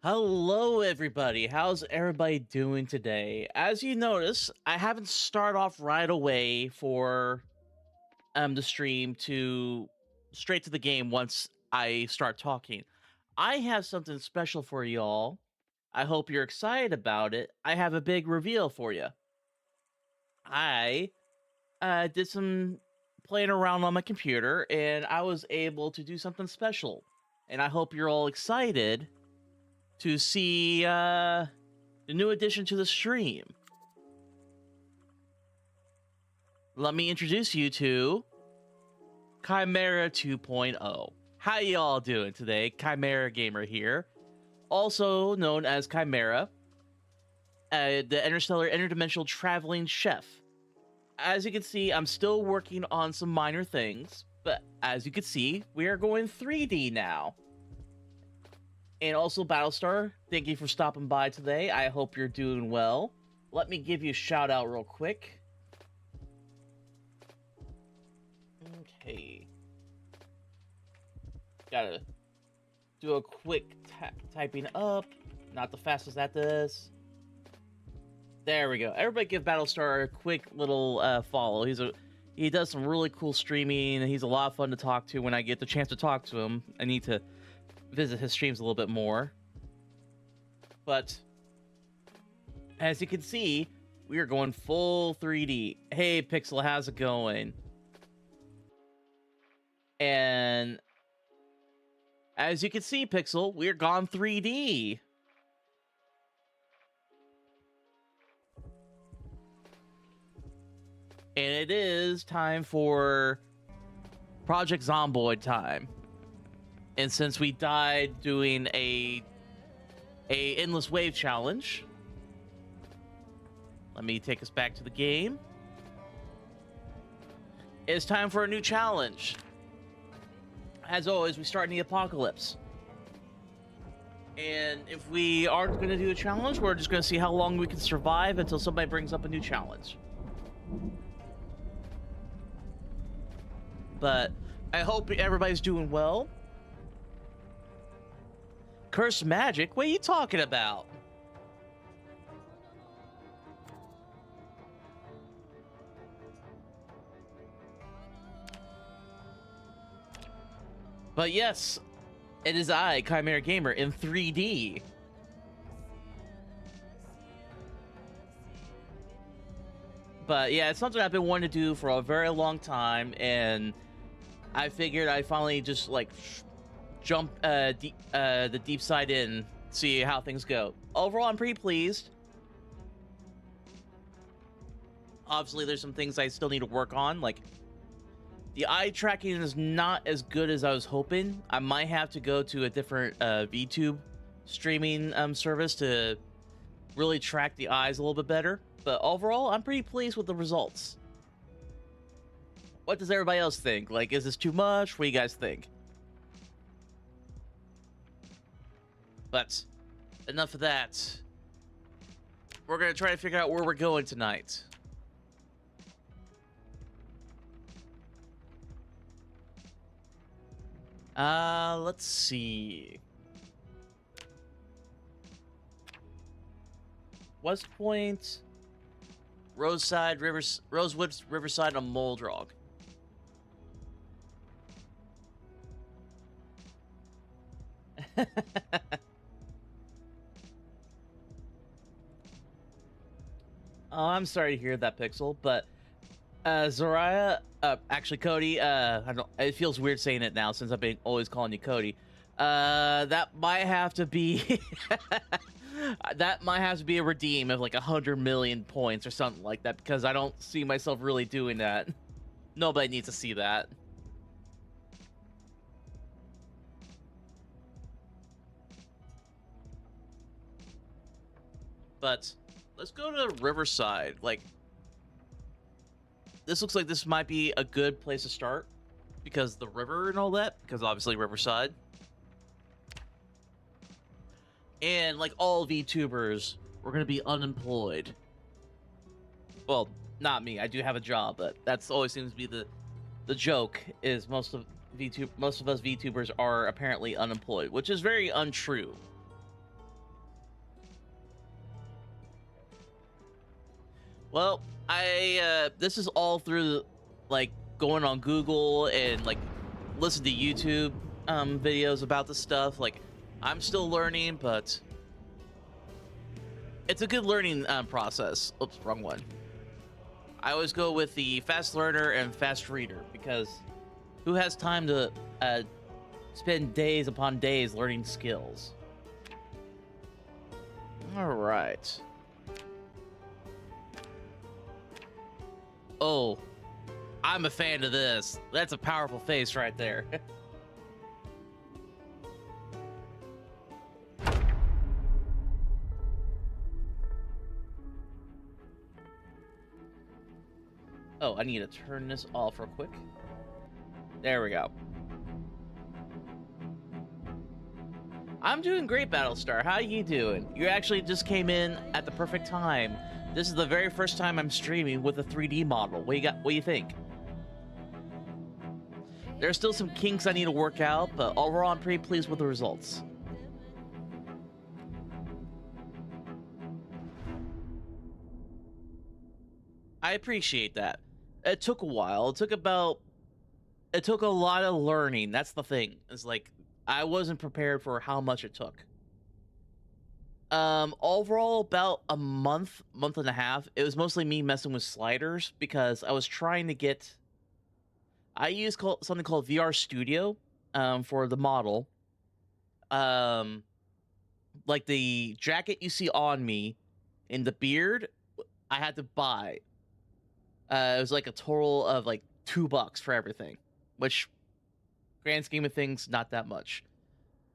Hello, everybody. How's everybody doing today? As you notice, I haven't started off right away for the stream to straight to the game once I start talking. I have something special for y'all. I hope you're excited about it. I have a big reveal for you. I did some playing around on my computer and I was able to do something special. And I hope you're all excited to see the new addition to the stream. Let me introduce you to Chimera 2.0. How y'all doing today? Chimera Gamer here, also known as Chimera, the interdimensional traveling chef. As you can see, I'm still working on some minor things, but as you can see, we are going 3D now. And also, Battlestar, thank you for stopping by today. I hope you're doing well. Let me give you a shout out real quick. Okay. Gotta do a quick typing up. Not the fastest at this. There we go. Everybody give Battlestar a quick little follow. He does some really cool streaming. He's a lot of fun to talk to when I get the chance to talk to him. I need to visit his streams a little bit more. But as you can see, we are going full 3D. Hey Pixel, how's it going? And as you can see, Pixel, we're gone 3D. And it is time for Project Zomboid time. And since we died doing a endless wave challenge, let me take us back to the game. It's time for a new challenge. As always, we start in the apocalypse. And if we aren't going to do a challenge, we're just going to see how long we can survive until somebody brings up a new challenge. But I hope everybody's doing well. Cursed magic? What are you talking about? But yes, it is I, Chimera Gamer, in 3D. But yeah, it's something I've been wanting to do for a very long time, and I figured I finally just like jump the deep side in, see how things go. Overall, I'm pretty pleased. Obviously, there's some things I still need to work on, like the eye tracking is not as good as I was hoping. I might have to go to a different VTube streaming service to really track the eyes a little bit better. But overall, I'm pretty pleased with the results. What does everybody else think? Like, is this too much? What do you guys think? But enough of that. We're going to try to figure out where we're going tonight. Let's see. West Point, Rosewood, Riverside, and Moldrog. Oh, I'm sorry to hear that, Pixel, but Zariah, actually Cody, I don't, it feels weird saying it now since I've been always calling you Cody. That might have to be that might have to be a redeem of like 100 million points or something like that, because I don't see myself really doing that. Nobody needs to see that. But let's go to Riverside. Like, this looks like this might be a good place to start because the river and all that, because obviously Riverside. And like all VTubers, we're going to be unemployed. Well, not me. I do have a job, but that's always seems to be the joke, is most of us VTubers are apparently unemployed, which is very untrue. Well, this is all through like going on Google and like listen to YouTube videos about the stuff. Like I'm still learning, but it's a good learning process. Oops, wrong one. I always go with the fast learner and fast reader because who has time to spend days upon days learning skills? All right. Oh, I'm a fan of this. That's a powerful face right there. Oh, I need to turn this off real quick. There we go. I'm doing great, Battlestar. How you doing? You actually just came in at the perfect time. This is the very first time I'm streaming with a 3D model. What do you think? There's still some kinks I need to work out, but overall I'm pretty pleased with the results. I appreciate that. It took a while. It took a lot of learning. That's the thing. It's like I wasn't prepared for how much it took. Overall about a month and a half. It was mostly me messing with sliders because I was trying to get I use something called VR Studio for the model. Like the jacket you see on me and the beard I had to buy. It was like a total of like $2 for everything, which grand scheme of things, not that much.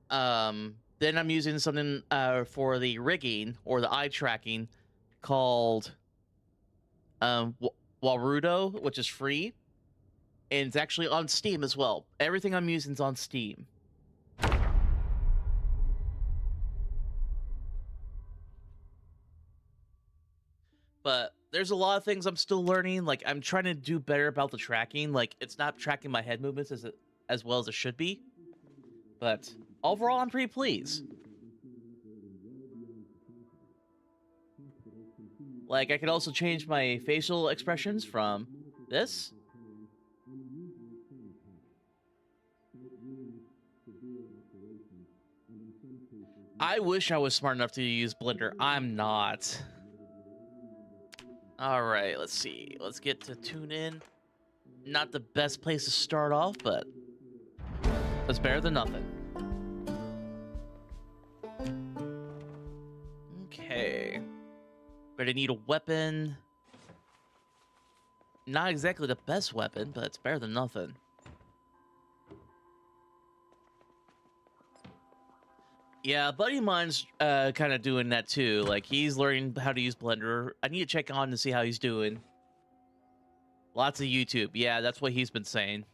Then I'm using something for the rigging or the eye tracking called Warudo, which is free. And it's actually on Steam as well. Everything I'm using is on Steam. But there's a lot of things I'm still learning. Like I'm trying to do better about the tracking. Like it's not tracking my head movements as well as it should be. But overall, I'm pretty pleased. Like I can also change my facial expressions from this. I wish I was smart enough to use Blender. I'm not. All right, let's see. Let's get to tune in. Not the best place to start off, but it's better than nothing. Okay. But I need a weapon. Not exactly the best weapon, but it's better than nothing. Yeah, a buddy of mine's kind of doing that too. Like he's learning how to use Blender. I need to check on to see how he's doing. Lots of YouTube. Yeah, that's what he's been saying.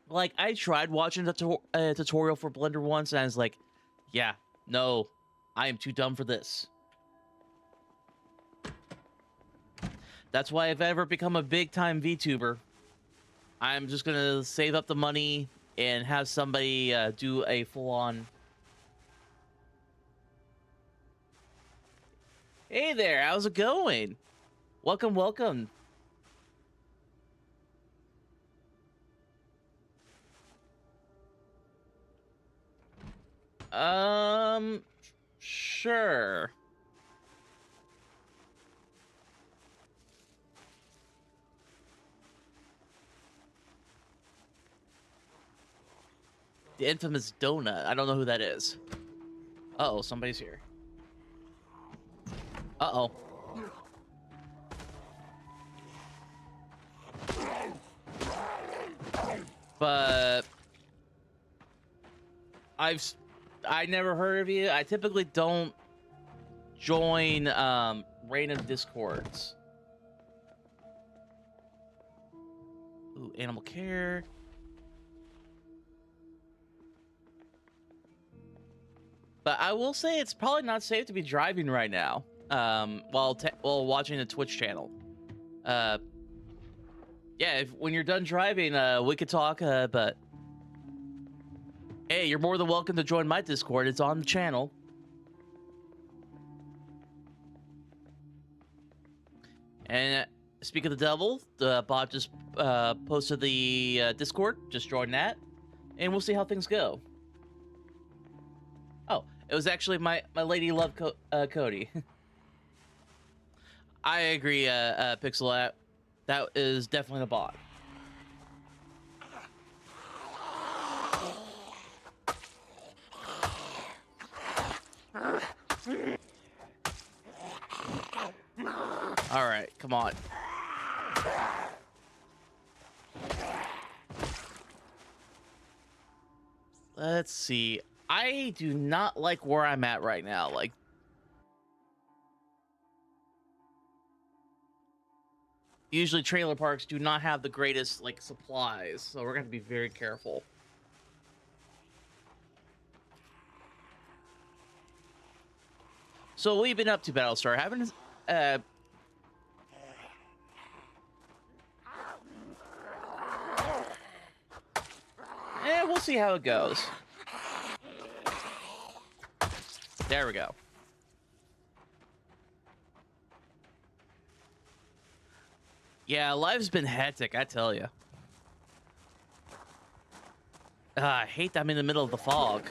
Like I tried watching a tutorial for Blender once, and I was like, "Yeah, no, I am too dumb for this." That's why if I ever become a big-time VTuber, I'm just gonna save up the money and have somebody do a full-on. Hey there, how's it going? Welcome, welcome. Sure. The infamous donut. I don't know who that is. Uh-oh, somebody's here. Uh-oh. But I never heard of you. I typically don't join random discords. Ooh, animal care. But I will say it's probably not safe to be driving right now while watching the Twitch channel. Yeah, when you're done driving, we could talk, but... Hey, you're more than welcome to join my Discord. It's on the channel. And speak of the devil, the bot just posted the Discord. Just join that, and we'll see how things go. Oh, it was actually my lady love Cody. I agree, Pixel. That is definitely a bot. All right, come on. Let's see. I do not like where I'm at right now. Like, usually trailer parks do not have the greatest like supplies, so we're gonna be very careful. So what have you been up to, Battlestar? Haven't we'll see how it goes. There we go. Yeah, life's been hectic, I tell you. I hate that I'm in the middle of the fog.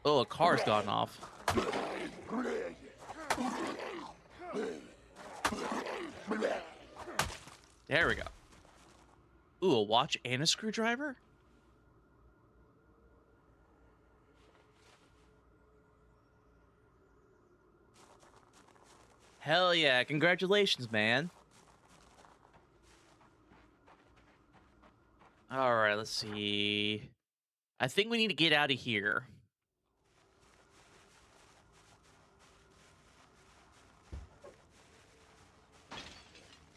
Oh, a car's gone off. There we go. Ooh, a watch and a screwdriver? Hell yeah, congratulations, man. All right, let's see. I think we need to get out of here.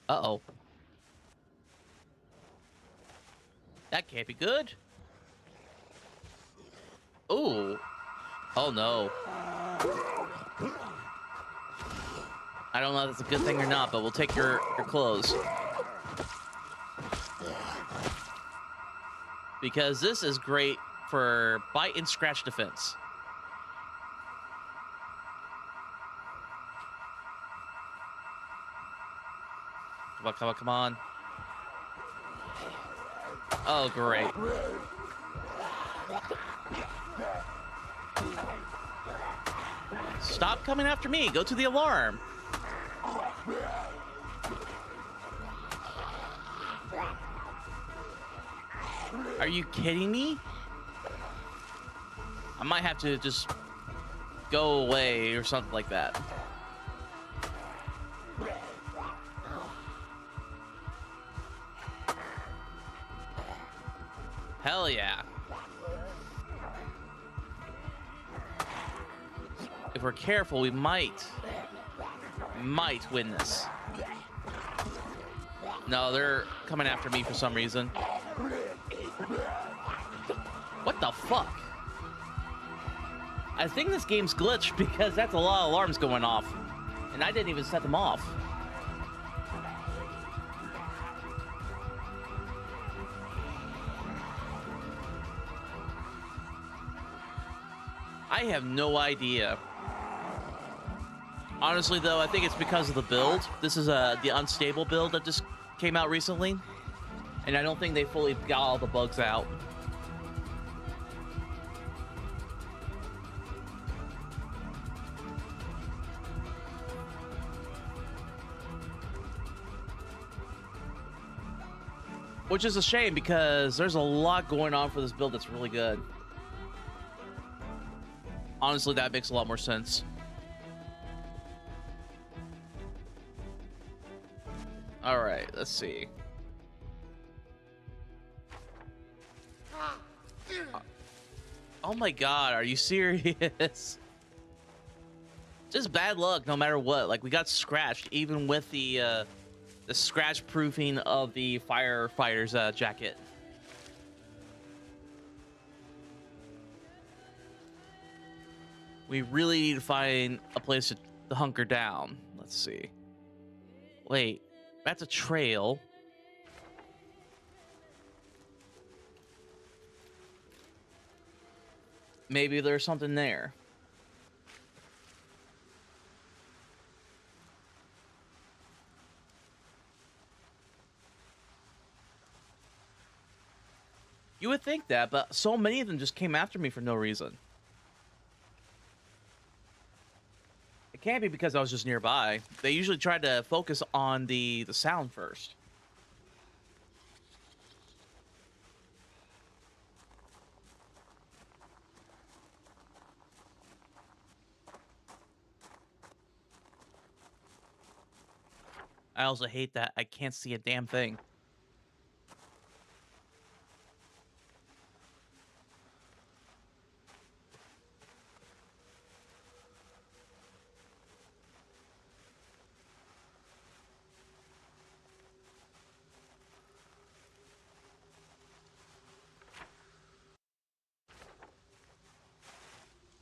Uh-oh. That can't be good. Ooh. Oh, no. I don't know if that's a good thing or not, but we'll take your clothes. Because this is great for bite and scratch defense. Come on, come on, come on. Oh, great. Stop coming after me. Go to the alarm. Are you kidding me? I might have to just go away or something like that. Hell yeah. If we're careful, we might win this. No, they're coming after me for some reason. What the fuck? I think this game's glitched because that's a lot of alarms going off. And I didn't even set them off. I have no idea. Honestly, though, I think it's because of the build. This is the unstable build that just came out recently. And I don't think they fully got all the bugs out. Which is a shame because there's a lot going on for this build that's really good. Honestly, that makes a lot more sense. All right, let's see. Oh my god, are you serious? Just bad luck no matter what. Like, we got scratched even with the the scratch proofing of the firefighter's jacket. We really need to find a place to hunker down. Let's see. Wait, that's a trail. Maybe there's something there. You would think that, but so many of them just came after me for no reason. It can't be because I was just nearby. They usually try to focus on the sound first. I also hate that I can't see a damn thing.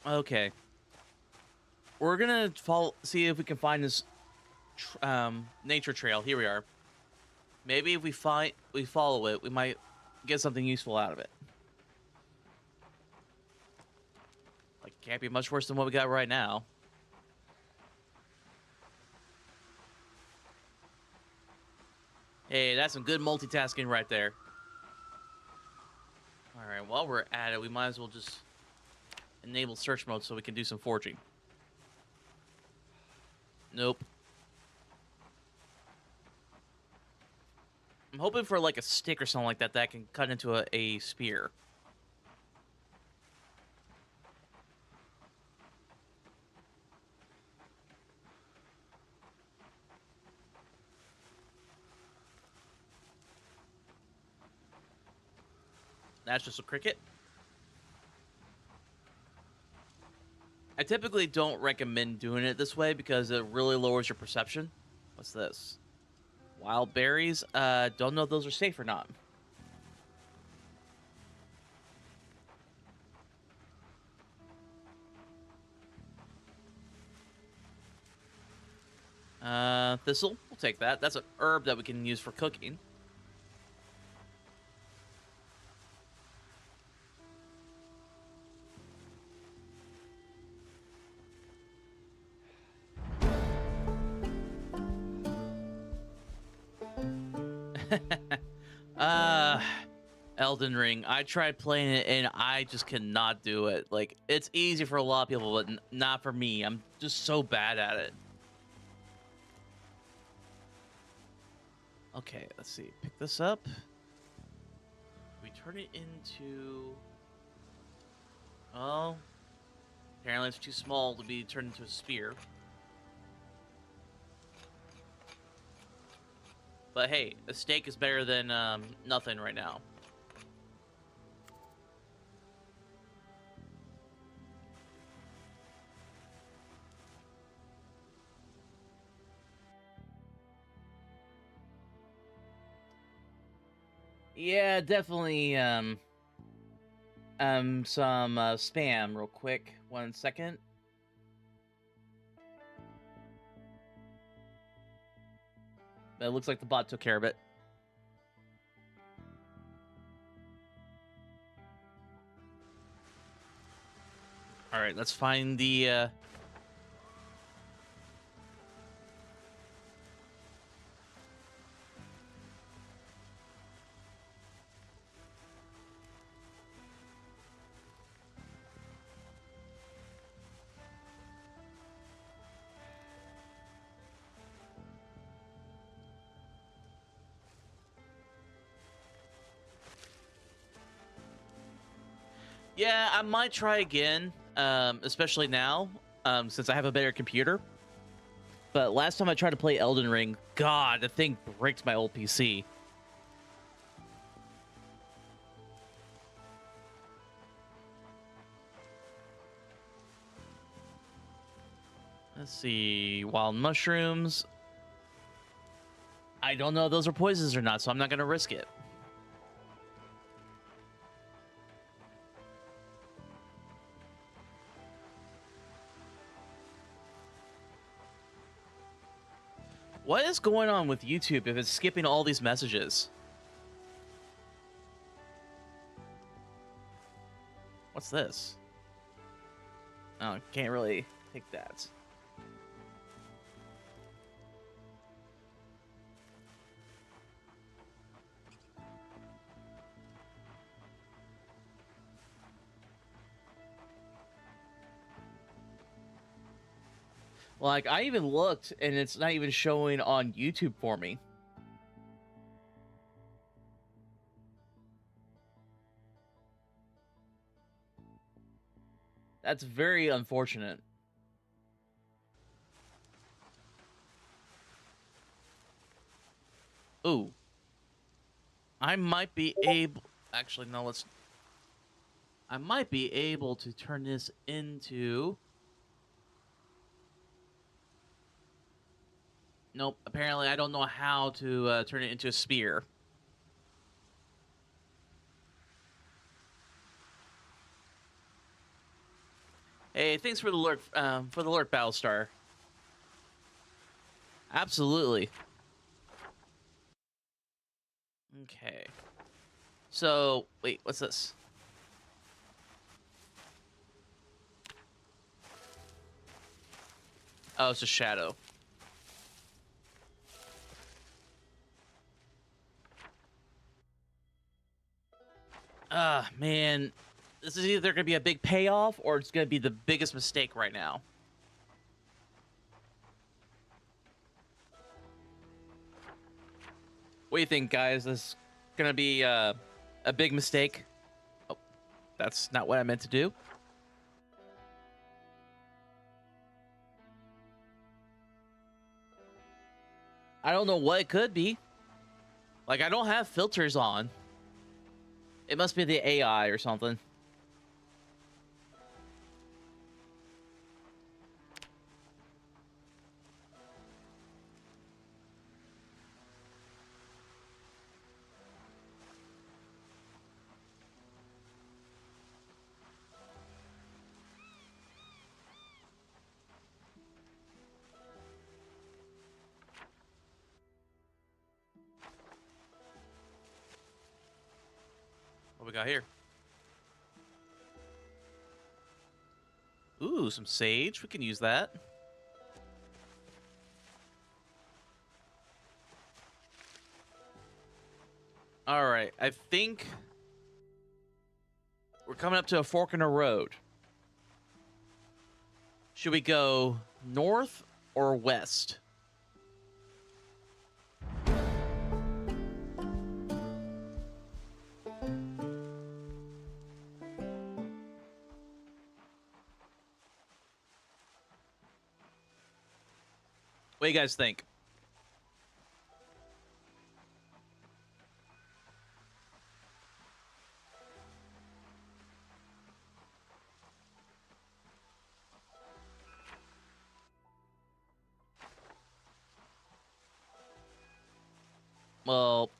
Okay. We're gonna see if we can find this nature trail. Here we are. Maybe if we follow it, we might get something useful out of it. Like, can't be much worse than what we got right now. Hey, that's some good multitasking right there. All right, while we're at it, we might as well just enable search mode so we can do some forging. Nope. I'm hoping for like a stick or something like that that can cut into a spear. That's just a cricket. I typically don't recommend doing it this way because it really lowers your perception. What's this? Wild berries? Don't know if those are safe or not. Thistle. We'll take that. That's an herb that we can use for cooking. uh, Elden Ring. I tried playing it and I just cannot do it. Like, it's easy for a lot of people, but not for me. I'm just so bad at it. Okay, let's see. Pick this up. We turn it into... Oh. Apparently it's too small to be turned into a spear. But hey, a steak is better than nothing right now. Yeah, definitely some spam real quick. 1 second. It looks like the bot took care of it. All right, let's find the Yeah, I might try again, especially now, since I have a better computer. But last time I tried to play Elden Ring, God, the thing bricked my old PC. Let's see, wild mushrooms. I don't know if those are poisons or not, so I'm not going to risk it. What is going on with YouTube if it's skipping all these messages? What's this? Oh, can't really take that. Like, I even looked, and it's not even showing on YouTube for me. That's very unfortunate. Ooh. I might be able... Actually, no, let's... I might be able to turn this into... Nope, apparently I don't know how to turn it into a spear. Hey, thanks for the alert, Battlestar. Absolutely. Okay. So, wait, what's this? Oh, it's a shadow. Man. This is either going to be a big payoff or it's going to be the biggest mistake right now. What do you think, guys? This is going to be a big mistake? Oh, that's not what I meant to do. I don't know what it could be. Like, I don't have filters on. It must be the AI or something. What we got here? Ooh, some sage. We can use that. All right, I think we're coming up to a fork in a road. Should we go north or west? What do you guys think? Well,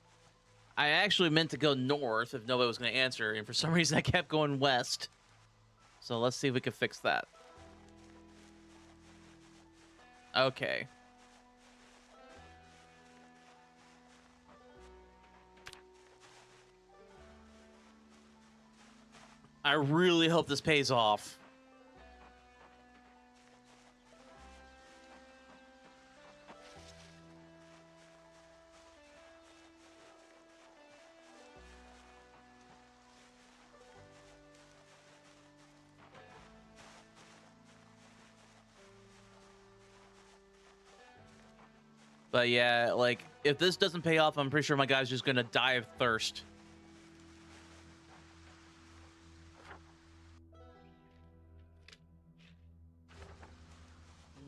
I actually meant to go north if nobody was going to answer, and for some reason I kept going west. So let's see if we can fix that. Okay. I really hope this pays off. But yeah, like, if this doesn't pay off, I'm pretty sure my guy's just gonna die of thirst.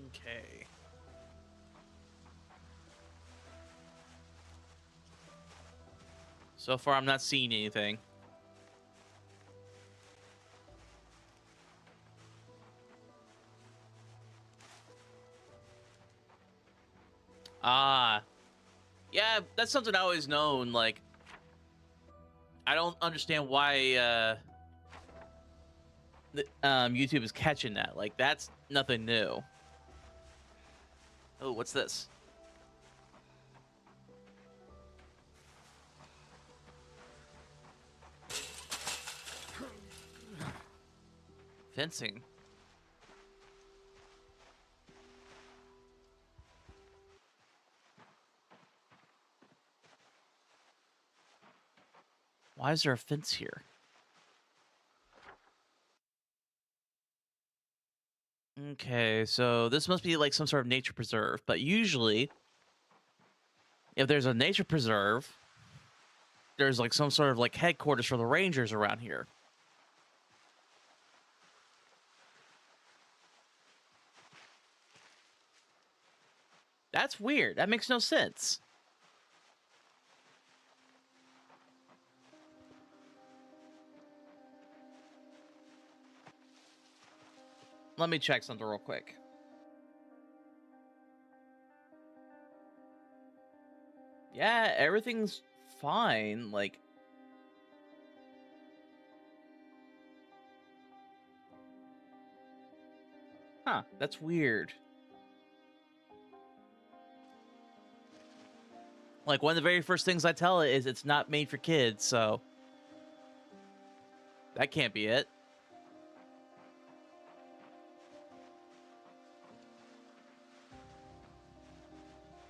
Okay. So far, I'm not seeing anything. Ah. Yeah, that's something I always known. Like, I don't understand why YouTube is catching that. Like, that's nothing new. Oh, what's this? Fencing. Why is there a fence here? Okay, so this must be like some sort of nature preserve, but usually if there's a nature preserve, there's like some sort of like headquarters for the rangers around here. That's weird. That makes no sense. Let me check something real quick. Yeah, everything's fine. Like, huh, that's weird. Like, one of the very first things I tell it is it's not made for kids, so that can't be it.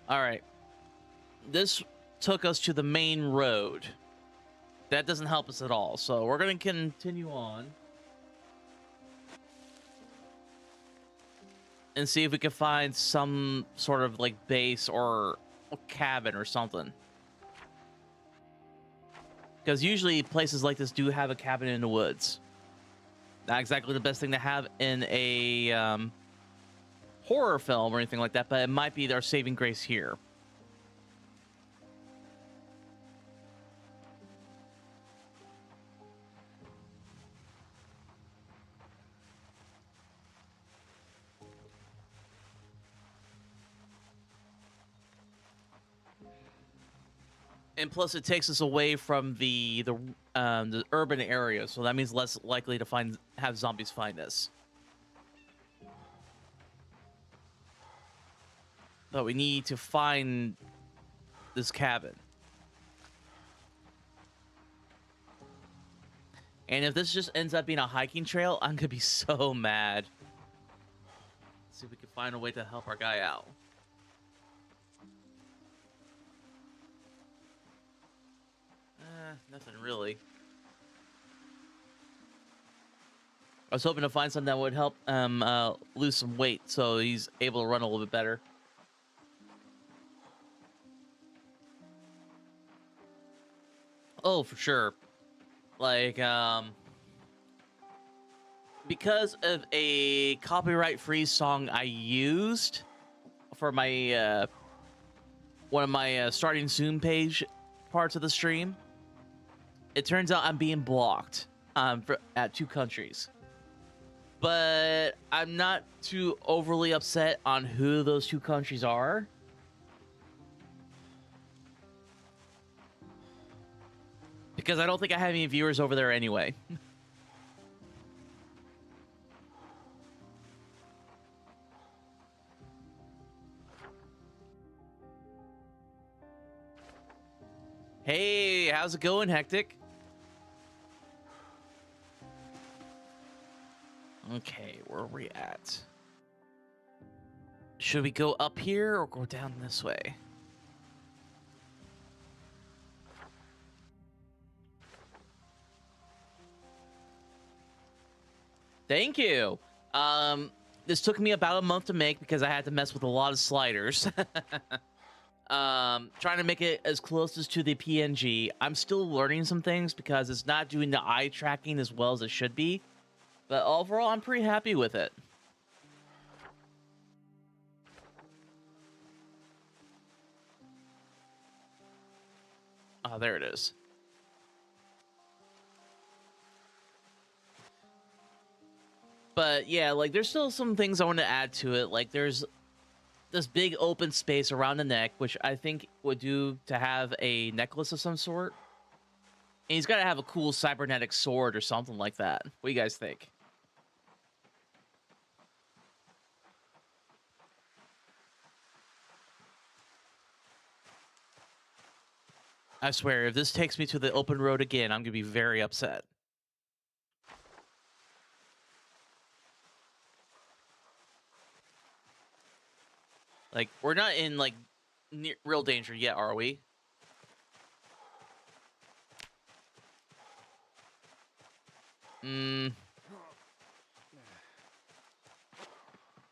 All right. This took us to the main road. That doesn't help us at all, so we're going to continue on and see if we can find some sort of like base or a cabin or something. Because usually places like this do have a cabin in the woods. Not exactly the best thing to have in a horror film or anything like that, but it might be their saving grace here. And plus, it takes us away from the urban area, so that means less likely to have zombies find us. But we need to find this cabin. And if this just ends up being a hiking trail, I'm gonna be so mad. Let's see if we can find a way to help our guy out. Nothing really. I was hoping to find something that would help lose some weight so he's able to run a little bit better. Oh, for sure. Like, because of a copyright-free song I used for my one of my starting soon page parts of the stream, it turns out I'm being blocked at 2 countries. But I'm not too overly upset on who those 2 countries are. Because I don't think I have any viewers over there anyway. Hey, how's it going, Hectic? Okay, where are we at? Should we go up here or go down this way? Thank you. This took me about a month to make because I had to mess with a lot of sliders. Trying to make it as close as to the PNG. I'm still learning some things because it's not doing the eye tracking as well as it should be. But overall, I'm pretty happy with it. Oh, there it is. But yeah, like there's still some things I want to add to it. Like there's this big open space around the neck, which I think would do to have a necklace of some sort. And he's got to have a cool cybernetic sword or something like that. What do you guys think? I swear, if this takes me to the open road again, I'm going to be very upset. Like, we're not in, like, real danger yet, are we?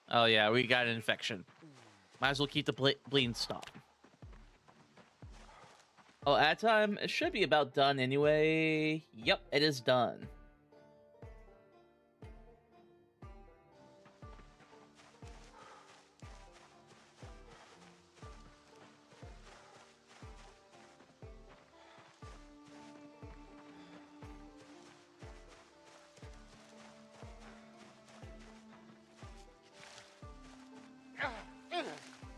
Oh, yeah, we got an infection. Might as well keep the bleeding stop. Oh, at time, it should be about done anyway. Yep, it is done.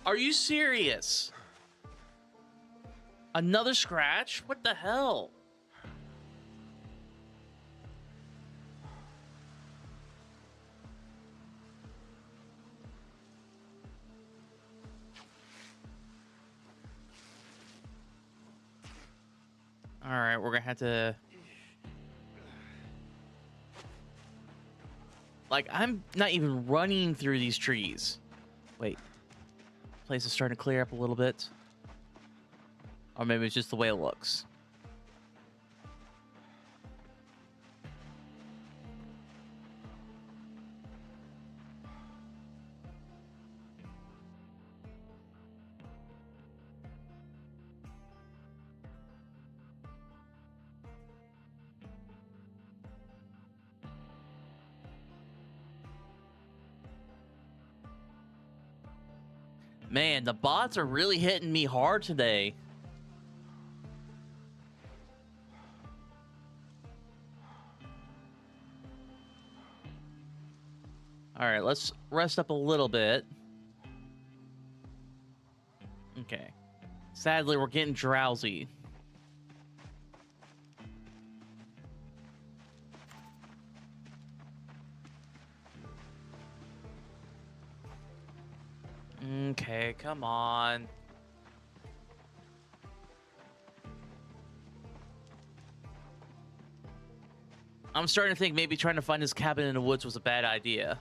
Are you serious? Another scratch? What the hell? All right, we're gonna have to... Like, I'm not even running through these trees. Wait. Place is starting to clear up a little bit. Or maybe it's just the way it looks. Man, the bots are really hitting me hard today. All right, let's rest up a little bit. Okay. Sadly, we're getting drowsy. Okay, come on. I'm starting to think maybe trying to find his cabin in the woods was a bad idea.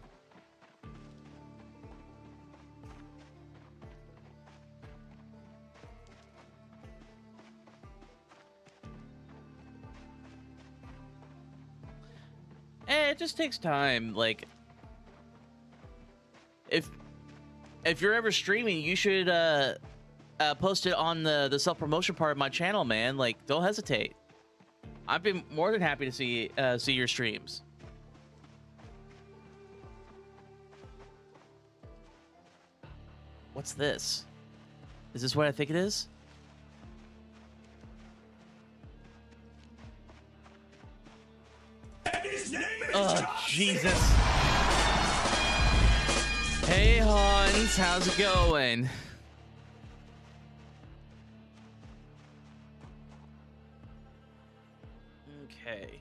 It just takes time. Like, if you're ever streaming, you should post it on the self-promotion part of my channel, man. Like, don't hesitate. I've been more than happy to see your streams. What's this? Is this what I think it is? Oh, Jesus. Hey, Hans, how's it going? Okay.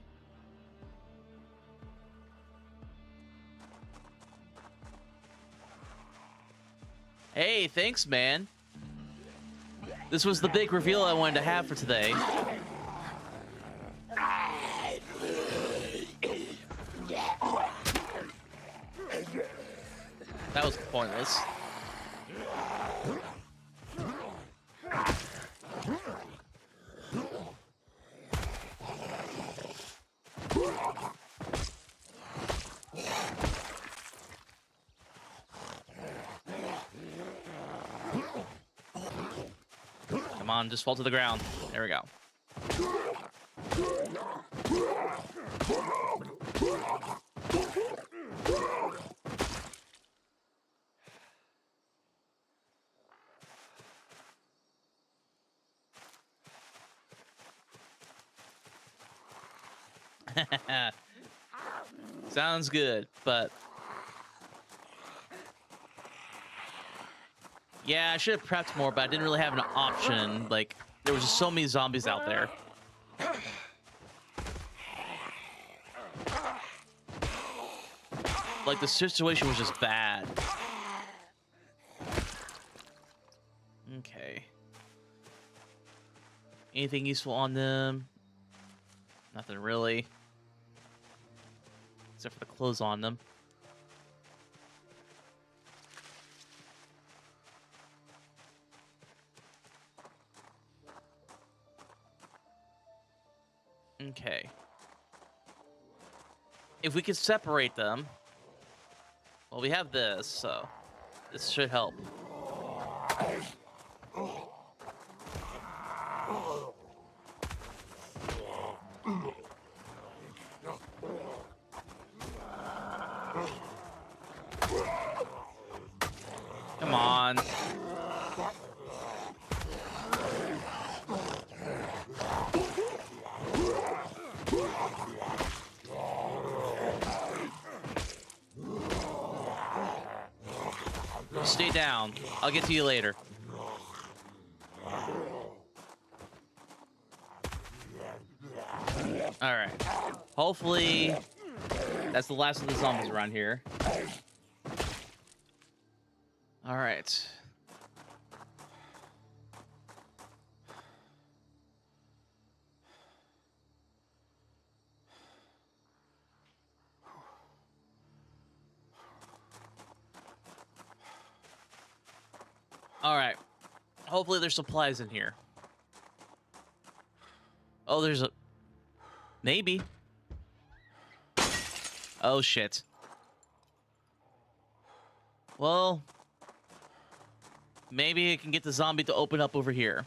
Hey, thanks, man. This was the big reveal I wanted to have for today. That was pointless. Come on, just fall to the ground. There we go. Sounds good, but Yeah, I should have prepped more, but I didn't really have an option. Like, there was just so many zombies out there. Like, the situation was just bad. Okay. Anything useful on them? Nothing really. Except for the clothes on them. Okay. If we could separate them... Well, we have this, so... This should help. Come on. Stay down. I'll get to you later. Alright. Hopefully, that's the last of the zombies around here. Alright. Alright. Hopefully there's supplies in here. Oh, there's a... Maybe. Oh, shit. Well... Maybe I can get the zombie to open up over here.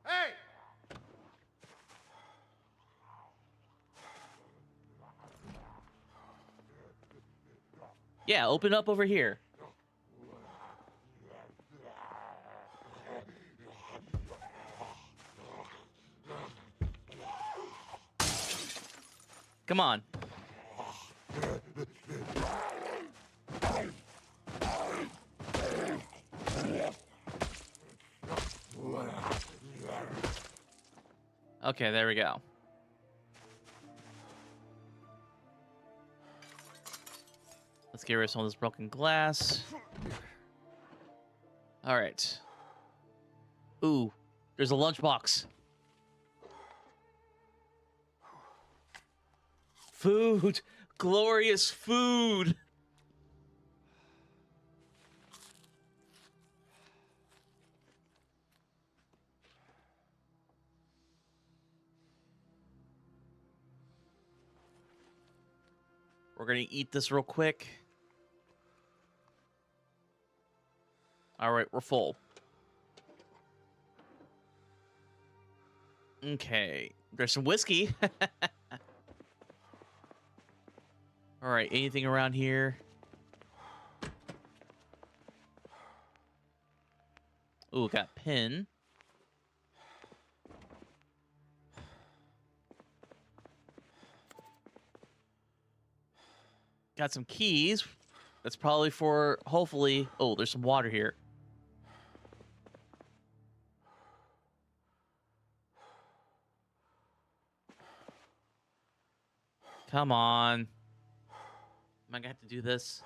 Hey! Yeah, open up over here. Come on. Okay, there we go. Let's get rid of some of this broken glass. All right. Ooh, there's a lunchbox. Food! Glorious food! We're gonna eat this real quick. All right, we're full. Okay, there's some whiskey. All right, anything around here? Ooh, got pin. Got some keys. That's probably for, hopefully... Oh, there's some water here. Come on. Am I gonna have to do this?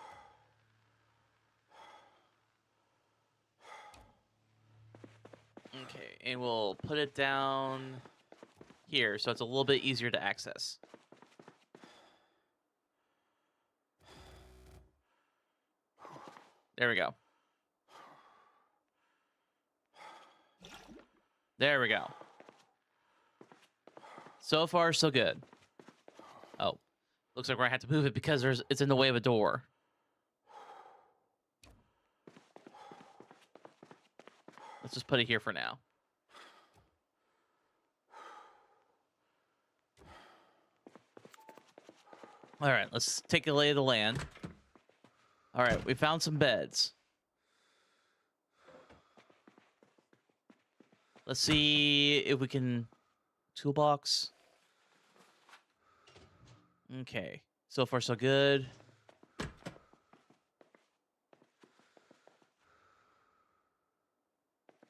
Okay, and we'll put it down here so it's a little bit easier to access. There we go. There we go. So far, so good. Oh. Looks like we're gonna have to move it because it's in the way of a door. Let's just put it here for now. All right, let's take a lay of the land. All right, we found some beds. Let's see if we can... Toolbox. Okay, so far so good.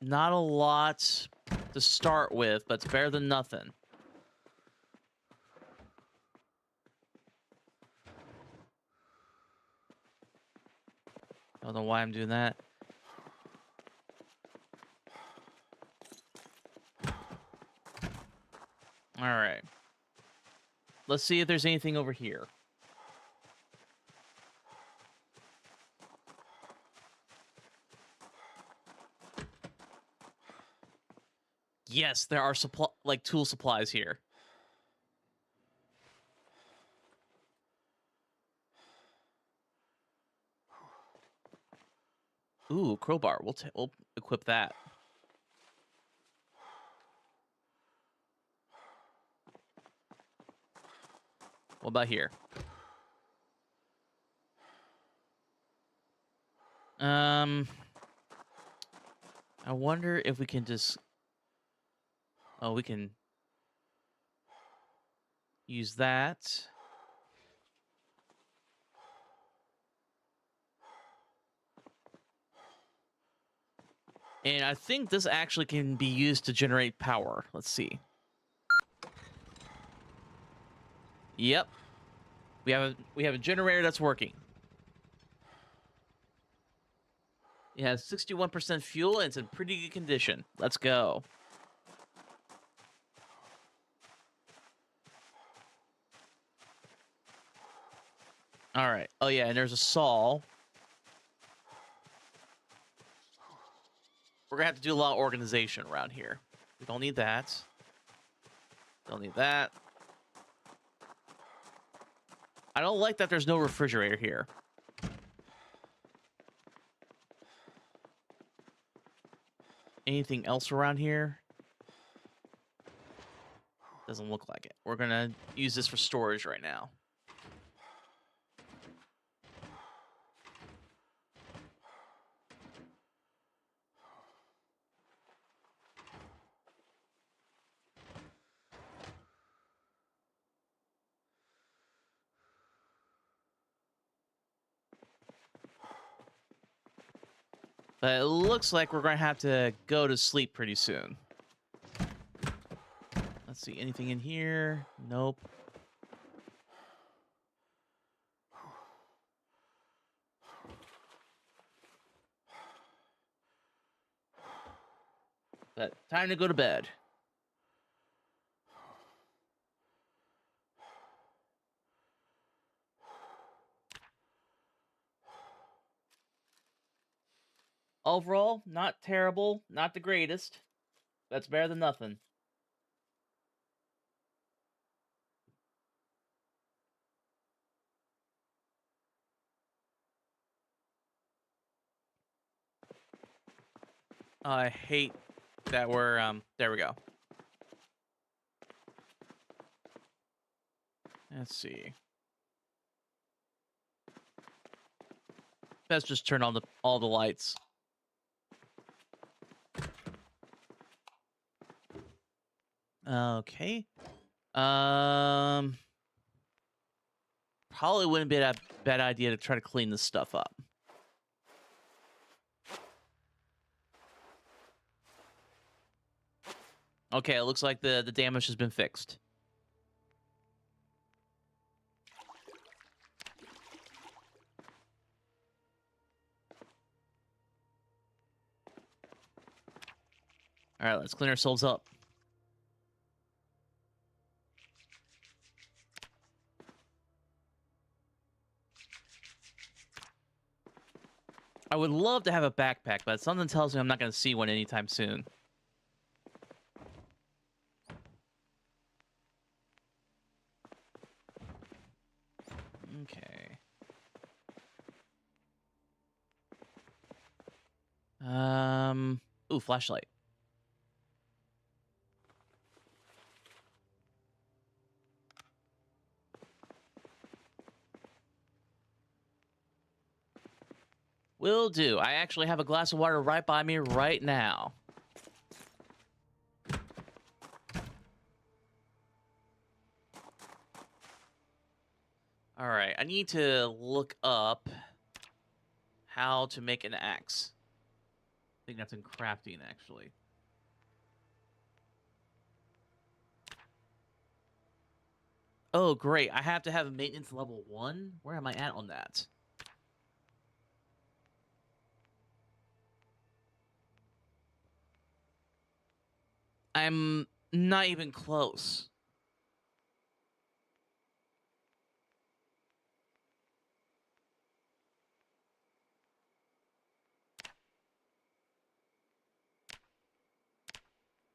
Not a lot to start with, but it's better than nothing. I don't know why I'm doing that. All right. Let's see if there's anything over here. Yes, there are tool supplies here. Ooh, crowbar. We'll equip that. What about here? I wonder if we can just... Oh, we can use that. And I think this actually can be used to generate power. Let's see. Yep. We have a generator that's working. It has 61% fuel and it's in pretty good condition. Let's go. All right. Oh yeah, and there's a saw. We're gonna have to do a lot of organization around here. We don't need that. Don't need that. I don't like that there's no refrigerator here. Anything else around here? Doesn't look like it. We're gonna use this for storage right now. But it looks like we're going to have to go to sleep pretty soon. Let's see, anything in here? Nope. But time to go to bed. Overall, not terrible, not the greatest. That's better than nothing. I hate that we're, there we go. Let's see. Let's just turn on all the lights. Okay. Probably wouldn't be a bad idea to try to clean this stuff up. Okay, it looks like the damage has been fixed. All right, let's clean ourselves up. I would love to have a backpack, but something tells me I'm not going to see one anytime soon. Okay. Ooh, flashlight. Will do. I actually have a glass of water right by me right now. All right, I need to look up how to make an axe. think that's in crafting, actually. Oh, great. I have to have a maintenance level 1? Where am I at on that? I'm not even close.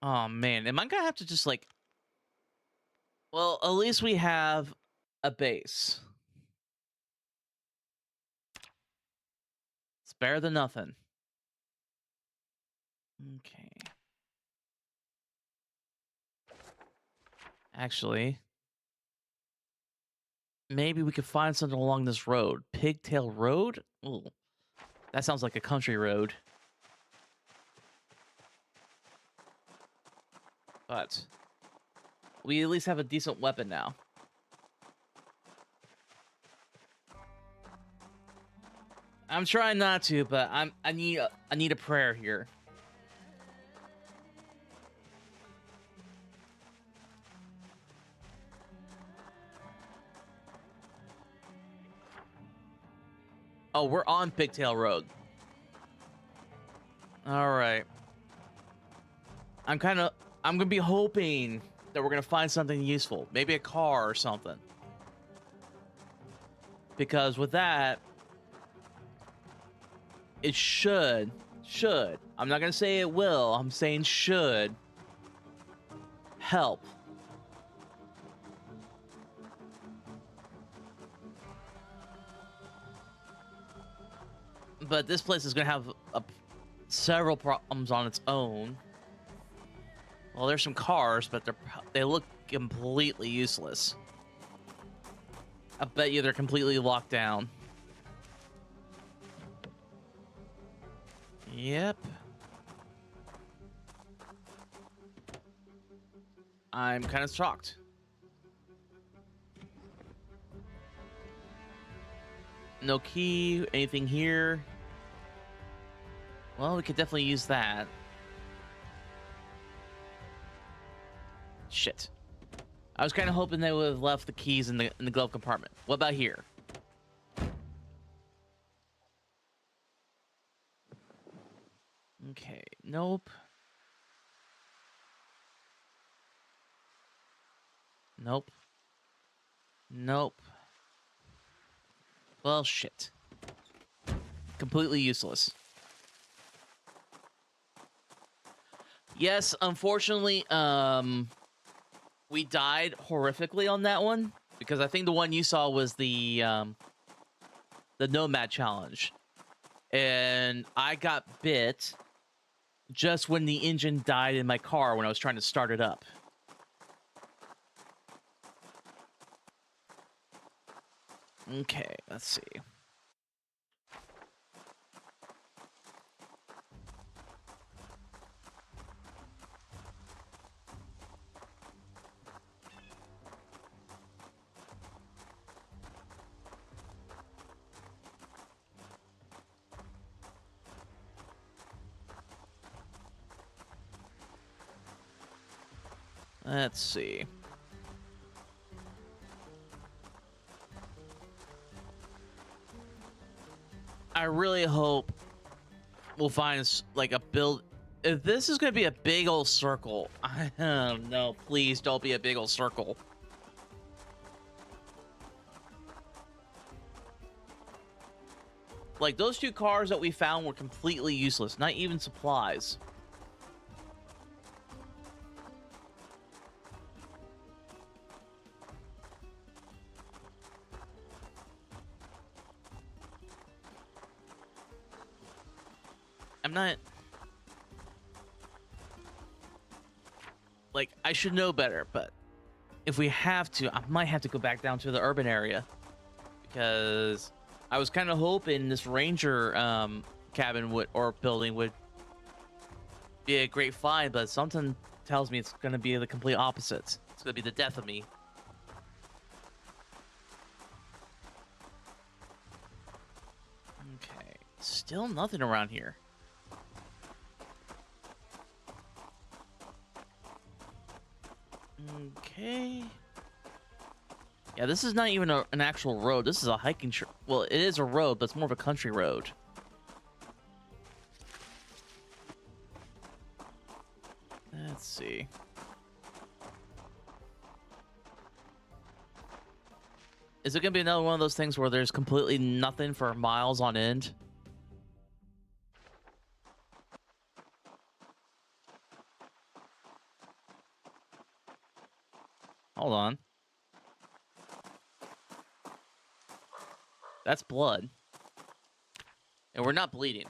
Oh, man. Am I gonna have to just, like... Well, at least we have a base. It's better than nothing. Okay. Actually, maybe we could find something along this road. Pigtail Road? Ooh, that sounds like a country road. But we at least have a decent weapon now. I'm trying not to, but I need a prayer here. Oh, we're on Pigtail Road. All right. I'm gonna be hoping that we're gonna find something useful, maybe a car or something. Because with that, it should, I'm not gonna say it will, I'm saying should help. But this place is gonna have several problems on its own. Well, there's some cars, but they look completely useless. I bet you they're completely locked down. Yep. I'm kind of shocked. No key, anything here? Well, we could definitely use that. Shit. I was kind of hoping they would have left the keys in the glove compartment. What about here? Okay, nope. Nope. Nope. Well, shit. Completely useless. Yes, unfortunately, we died horrifically on that one because I think the one you saw was the Nomad challenge, and I got bit just when the engine died in my car when I was trying to start it up. Okay, let's see. Let's see. I really hope we'll find like a build. If this is going to be a big old circle, I don't know. Please don't be a big old circle. Like, those two cars that we found were completely useless. Not even supplies. I'm not... Like, I should know better, but if we have to, I might have to go back down to the urban area. Because I was kind of hoping this ranger cabin or building would be a great find, but something tells me it's going to be the complete opposite. It's going to be the death of me. Okay, still nothing around here. Yeah, this is not even an actual road. This is a hiking well, it is a road, but it's more of a country road. Let's see. Is it going to be another one of those things where there's completely nothing for miles on end? Hold on. That's blood. And we're not bleeding.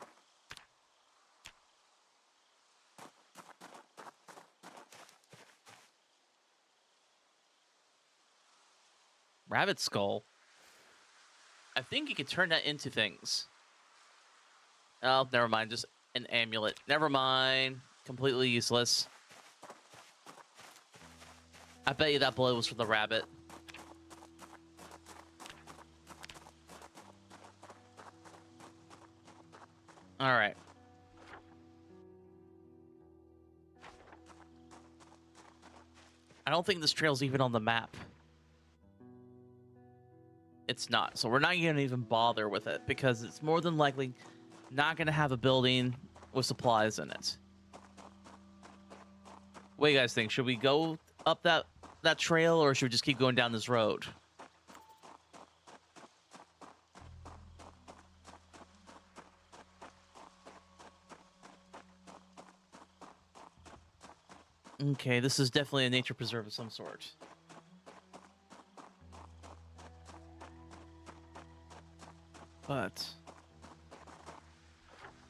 Rabbit skull. I think you could turn that into things. Oh, never mind. Just an amulet. Never mind. Completely useless. I bet you that blood was from the rabbit. All right. I don't think this trail's even on the map. It's not. So we're not going to even bother with it because it's more than likely not going to have a building with supplies in it. What do you guys think? Should we go up that trail or should we just keep going down this road? Okay, this is definitely a nature preserve of some sort. But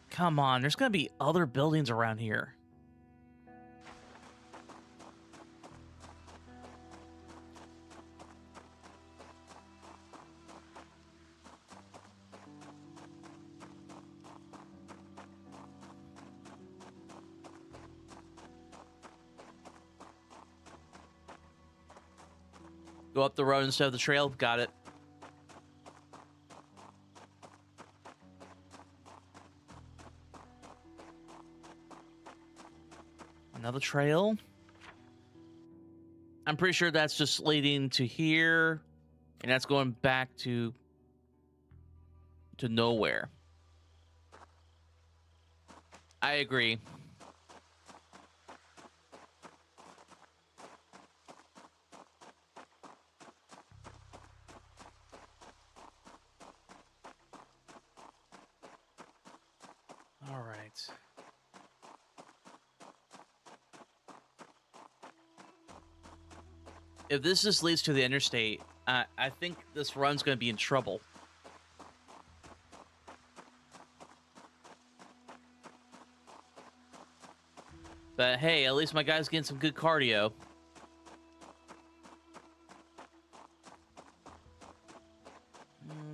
come on, there's gonna be other buildings around here. Go up the road instead of the trail. Got it. Another trail. I'm pretty sure that's just leading to here, and that's going back to nowhere. I agree. All right. If this just leads to the interstate, I think this run's going to be in trouble. But hey, at least my guy's getting some good cardio.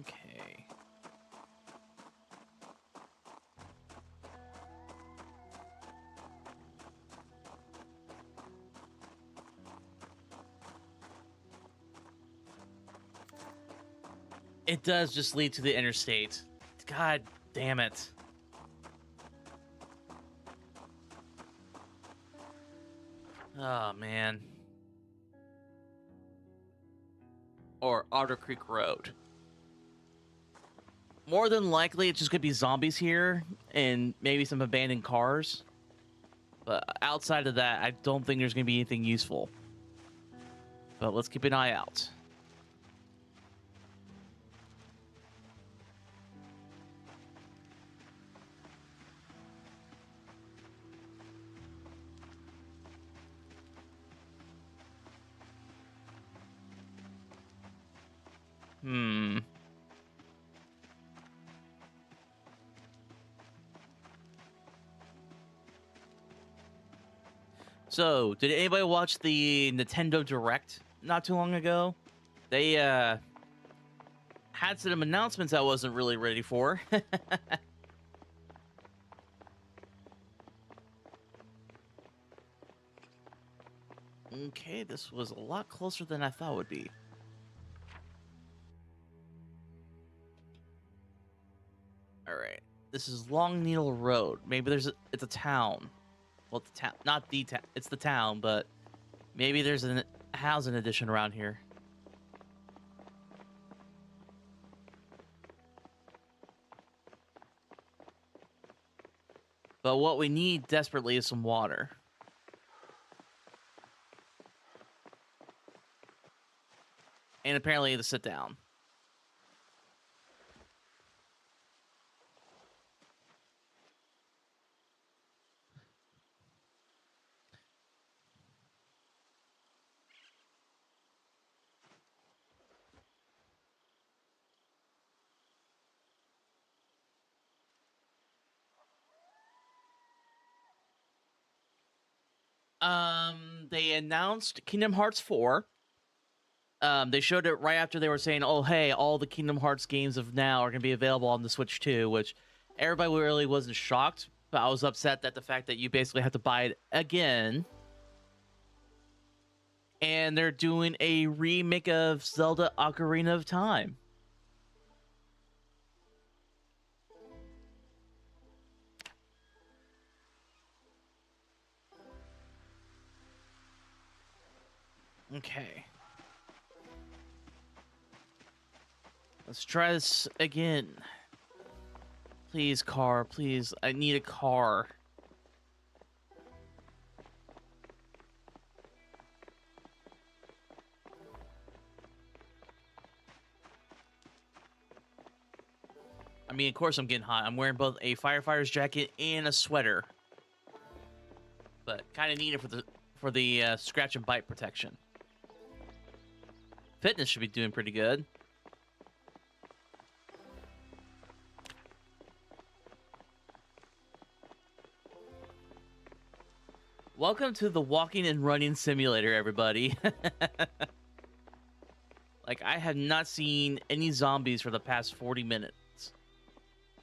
Okay. It does just lead to the interstate. God damn it. Oh, man. Or Otter Creek Road. More than likely, it's just going to be zombies here and maybe some abandoned cars. But outside of that, I don't think there's going to be anything useful. But let's keep an eye out. So, did anybody watch the Nintendo Direct not too long ago? They had some announcements I wasn't really ready for. Okay, this was a lot closer than I thought it would be. Alright. This is Long Needle Road. Maybe it's a town. Well, it's the town, not the town. It's the town, but maybe there's a housing addition around here. But what we need desperately is some water. And apparently to sit down. They announced Kingdom Hearts 4. They showed it right after they were saying, oh, hey, all the Kingdom Hearts games of now are going to be available on the Switch too, which everybody really wasn't shocked, but I was upset that the fact that you basically have to buy it again. And they're doing a remake of Zelda Ocarina of Time. Okay. Let's try this again. Please, car, please. I need a car. I mean, of course I'm getting hot. I'm wearing both a firefighter's jacket and a sweater. But kind of need it for the scratch and bite protection. Fitness should be doing pretty good. Welcome to the walking and running simulator, everybody. Like, I have not seen any zombies for the past 40 minutes.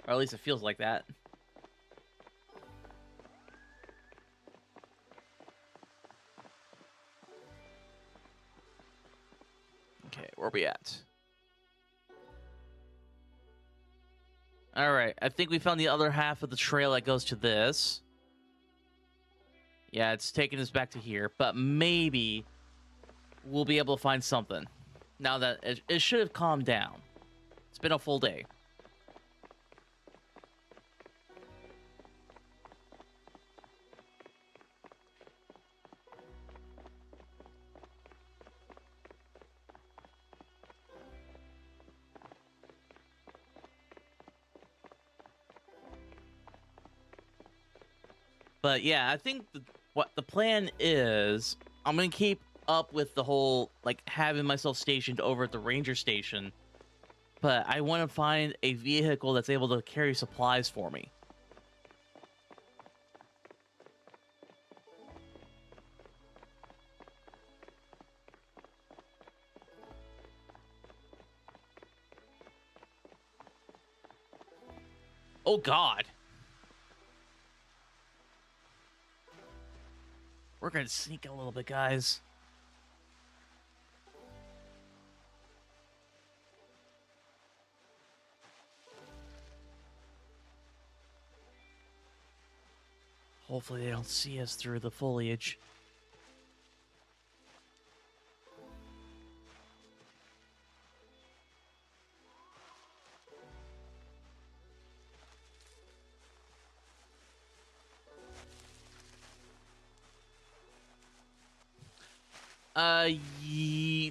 Or at least it feels like that. Okay, where are we at? Alright, I think we found the other half of the trail that goes to this. Yeah, it's taking us back to here, but maybe we'll be able to find something. Now that it should have calmed down. It's been a full day. But yeah, I think what the plan is, I'm going to keep up with the whole, like, having myself stationed over at the ranger station. But I want to find a vehicle that's able to carry supplies for me. Oh, God. We're going to sneak a little bit, guys. Hopefully they don't see us through the foliage.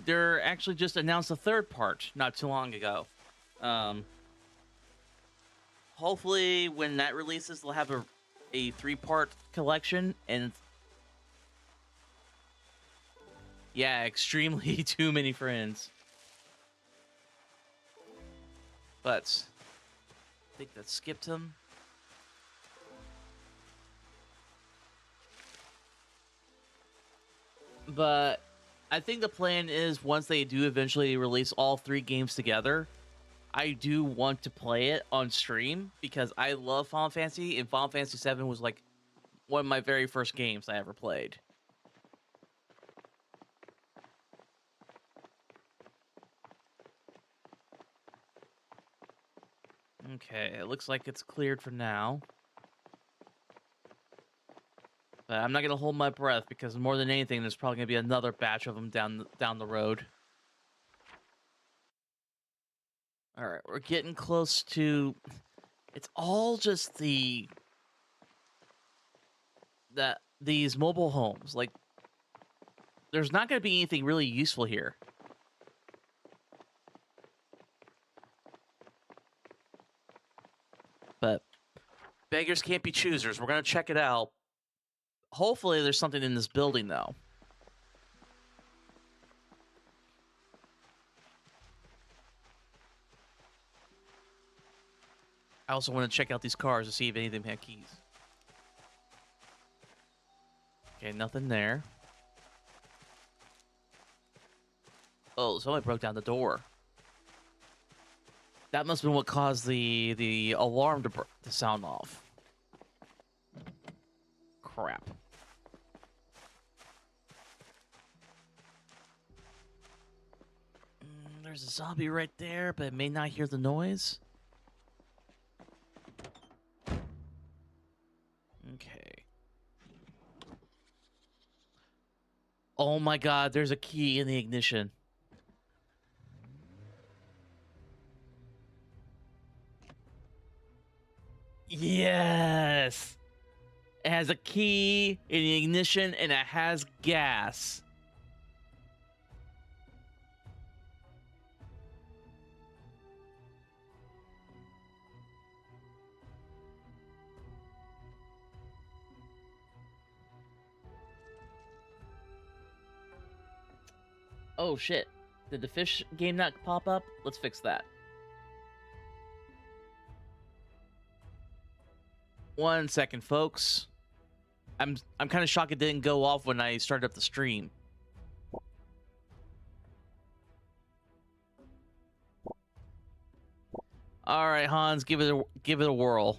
They're actually just announced a third part not too long ago. Hopefully when that releases, they'll have a 3-part collection, and yeah, extremely too many friends. But I think that skipped him. But I think the plan is once they do eventually release all 3 games together, I do want to play it on stream because I love Final Fantasy, and Final Fantasy 7 was like one of my very first games I ever played. Okay, it looks like it's cleared for now. But I'm not going to hold my breath because more than anything, there's probably going to be another batch of them down the road. All right, we're getting close to... It's all just the that these mobile homes, like, there's not going to be anything really useful here. But beggars can't be choosers. We're going to check it out. Hopefully there's something in this building, though. I also want to check out these cars to see if any of them have keys. Okay, nothing there. Oh, somebody broke down the door. That must have been what caused the alarm to sound off. Crap. There's a zombie right there, but it may not hear the noise. Okay. Oh my god, there's a key in the ignition. Yes! It has a key in the ignition and it has gas. Oh shit. Did the fish game not pop up? Let's fix that. 1 second, folks. I'm kind of shocked it didn't go off when I started up the stream. All right, Hans, give it a whirl.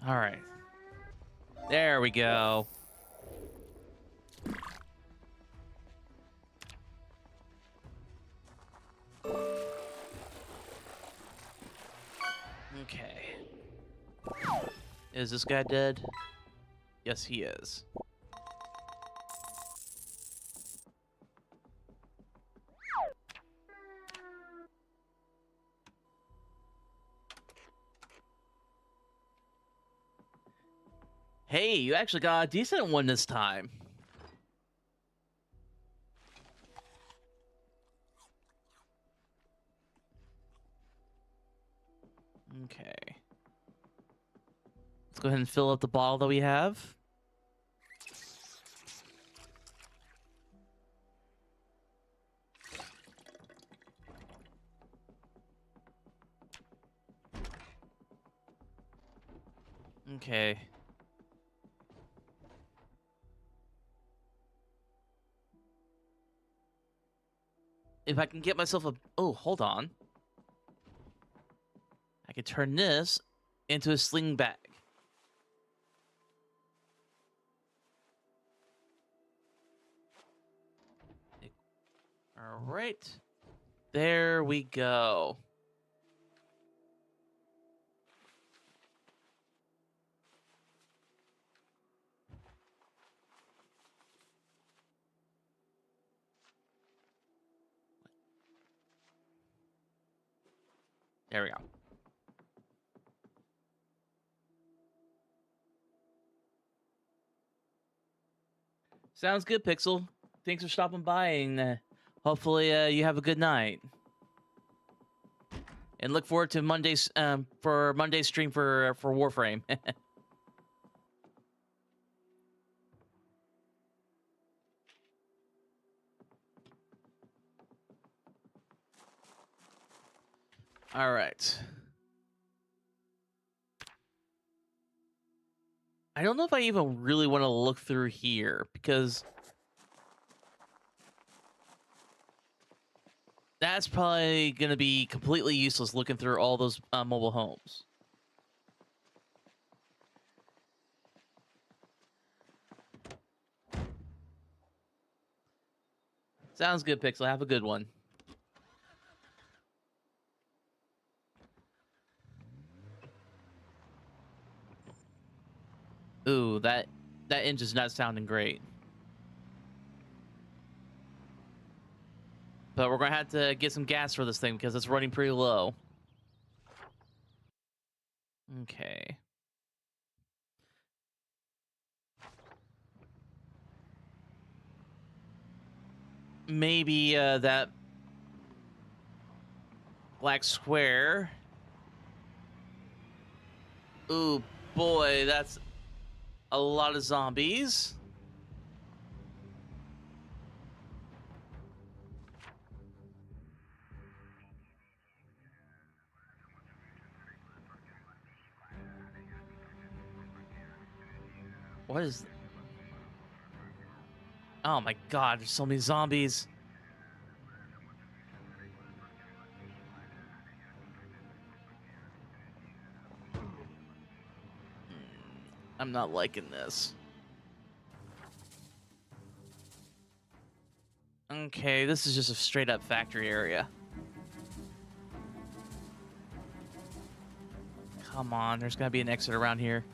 All right. There we go. Okay. Is this guy dead? Yes, he is. Hey, you actually got a decent one this time. Okay. Let's go ahead and fill up the bottle that we have. Okay. If I can get myself a... Oh, hold on. I can turn this into a sling bag. All right. There we go. There we go. Sounds good, Pixel. Thanks for stopping by, and hopefully you have a good night. And look forward to Monday's for Monday's stream for Warframe. All right. I don't know if I even really want to look through here because that's probably going to be completely useless looking through all those mobile homes. Sounds good, Pixel. Have a good one. Ooh, that engine's not sounding great. But we're going to have to get some gas for this thing because it's running pretty low. Okay. Maybe that black square. Ooh, boy, that's a lot of zombies. What is... Oh my god, there's so many zombies. I'm not liking this. Okay, this is just a straight up factory area. Come on, there's gotta be an exit around here.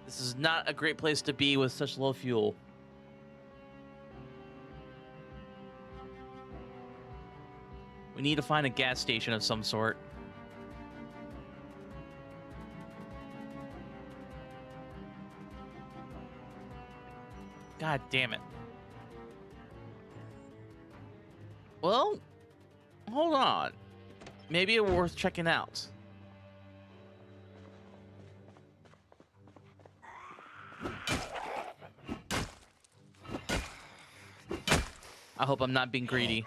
This is not a great place to be with such low fuel. We need to find a gas station of some sort. God damn it. Well, hold on. Maybe it's worth checking out. I hope I'm not being greedy.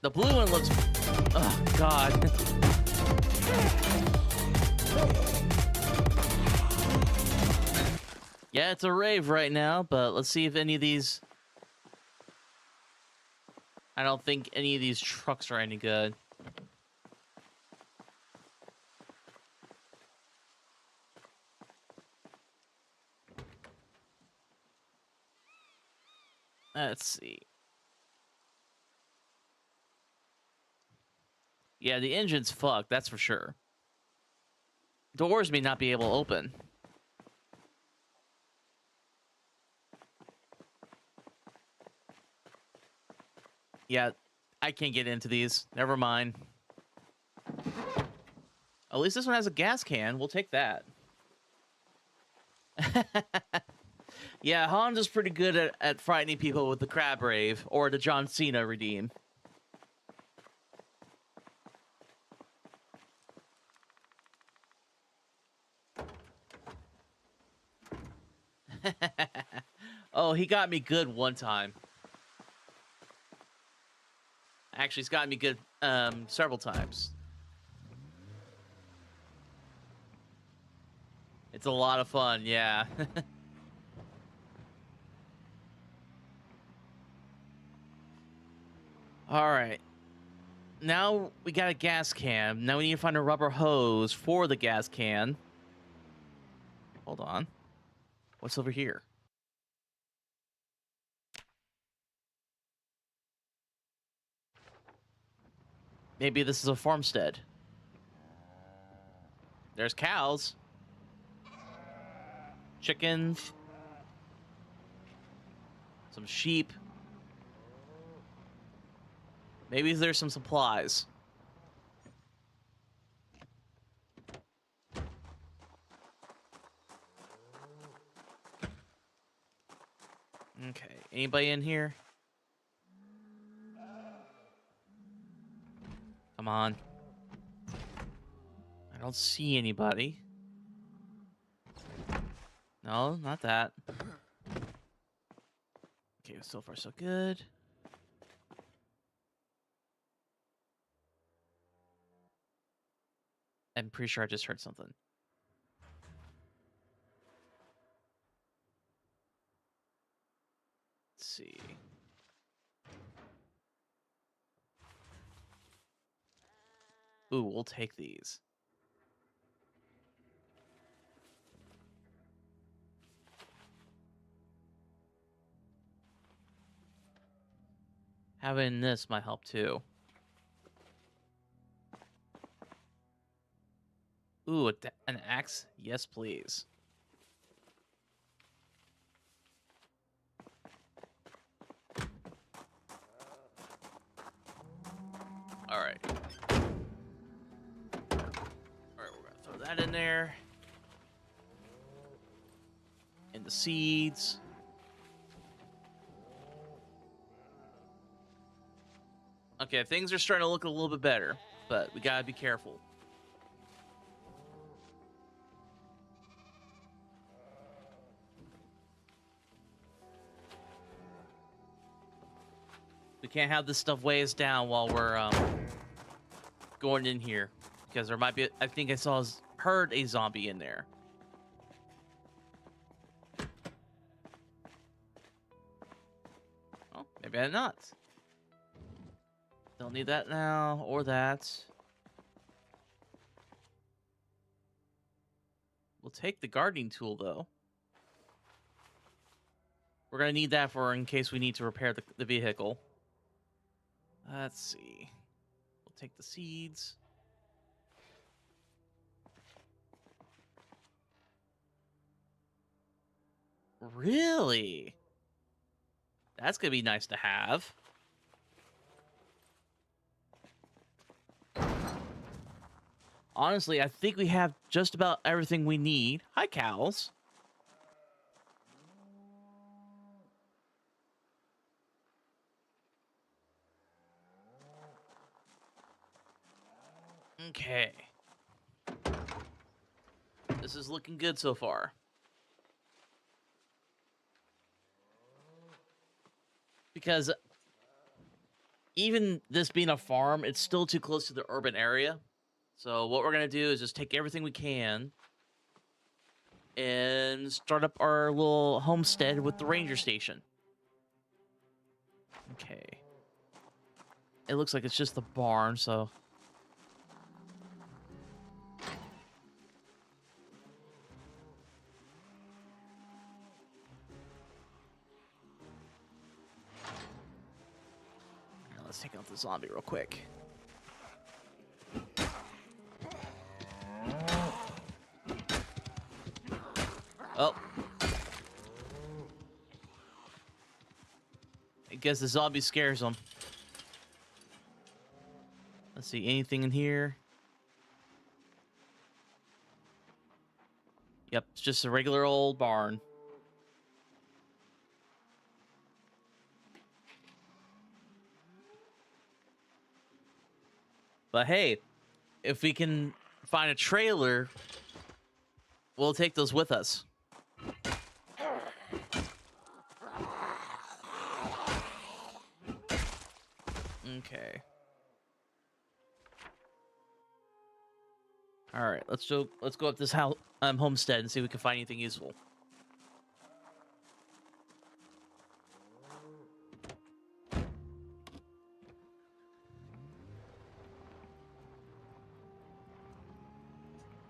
The blue one looks... Oh, God. Yeah, it's a rave right now, but let's see if any of these... I don't think any of these trucks are any good. Let's see. Yeah, the engine's fucked, that's for sure. Doors may not be able to open. Yeah, I can't get into these. Never mind. At least this one has a gas can. We'll take that. Yeah, Honda's pretty good at frightening people with the crab rave or the John Cena redeem. Oh, he got me good one time. Actually, he's gotten me good several times. It's a lot of fun, yeah. All right. Now we got a gas can. Now we need to find a rubber hose for the gas can. Hold on. What's over here? Maybe this is a farmstead. There's cows. Chickens. Some sheep. Maybe there's some supplies. Okay, anybody in here? Come on. I don't see anybody. No, not that. Okay, so far so good. I'm pretty sure I just heard something. Let's see. Ooh, we'll take these. Having this might help too. Ooh, an axe? Yes, please. All right. All right, we're gonna throw that in there. And the seeds. Okay, things are starting to look a little bit better, but we gotta be careful. We can't have this stuff weigh us down while we're going in here, because there might be. I think I heard a zombie in there. Oh, maybe I'm not. Don't need that now or that. We'll take the gardening tool though. We're gonna need that for in case we need to repair the vehicle. Let's see. We'll take the seeds. Really? That's gonna be nice to have. Honestly, I think we have just about everything we need. Hi, cows. Okay. This is looking good so far. Because even this being a farm, it's still too close to the urban area. So what we're going to do is just take everything we can and start up our little homestead with the ranger station. Okay. It looks like it's just the barn, so... Let's take out the zombie real quick. Oh. I guess the zombie scares them. Let's see, anything in here? Yep, it's just a regular old barn. But hey, if we can find a trailer, we'll take those with us. Okay. All right, let's go up this house, homestead and see if we can find anything useful.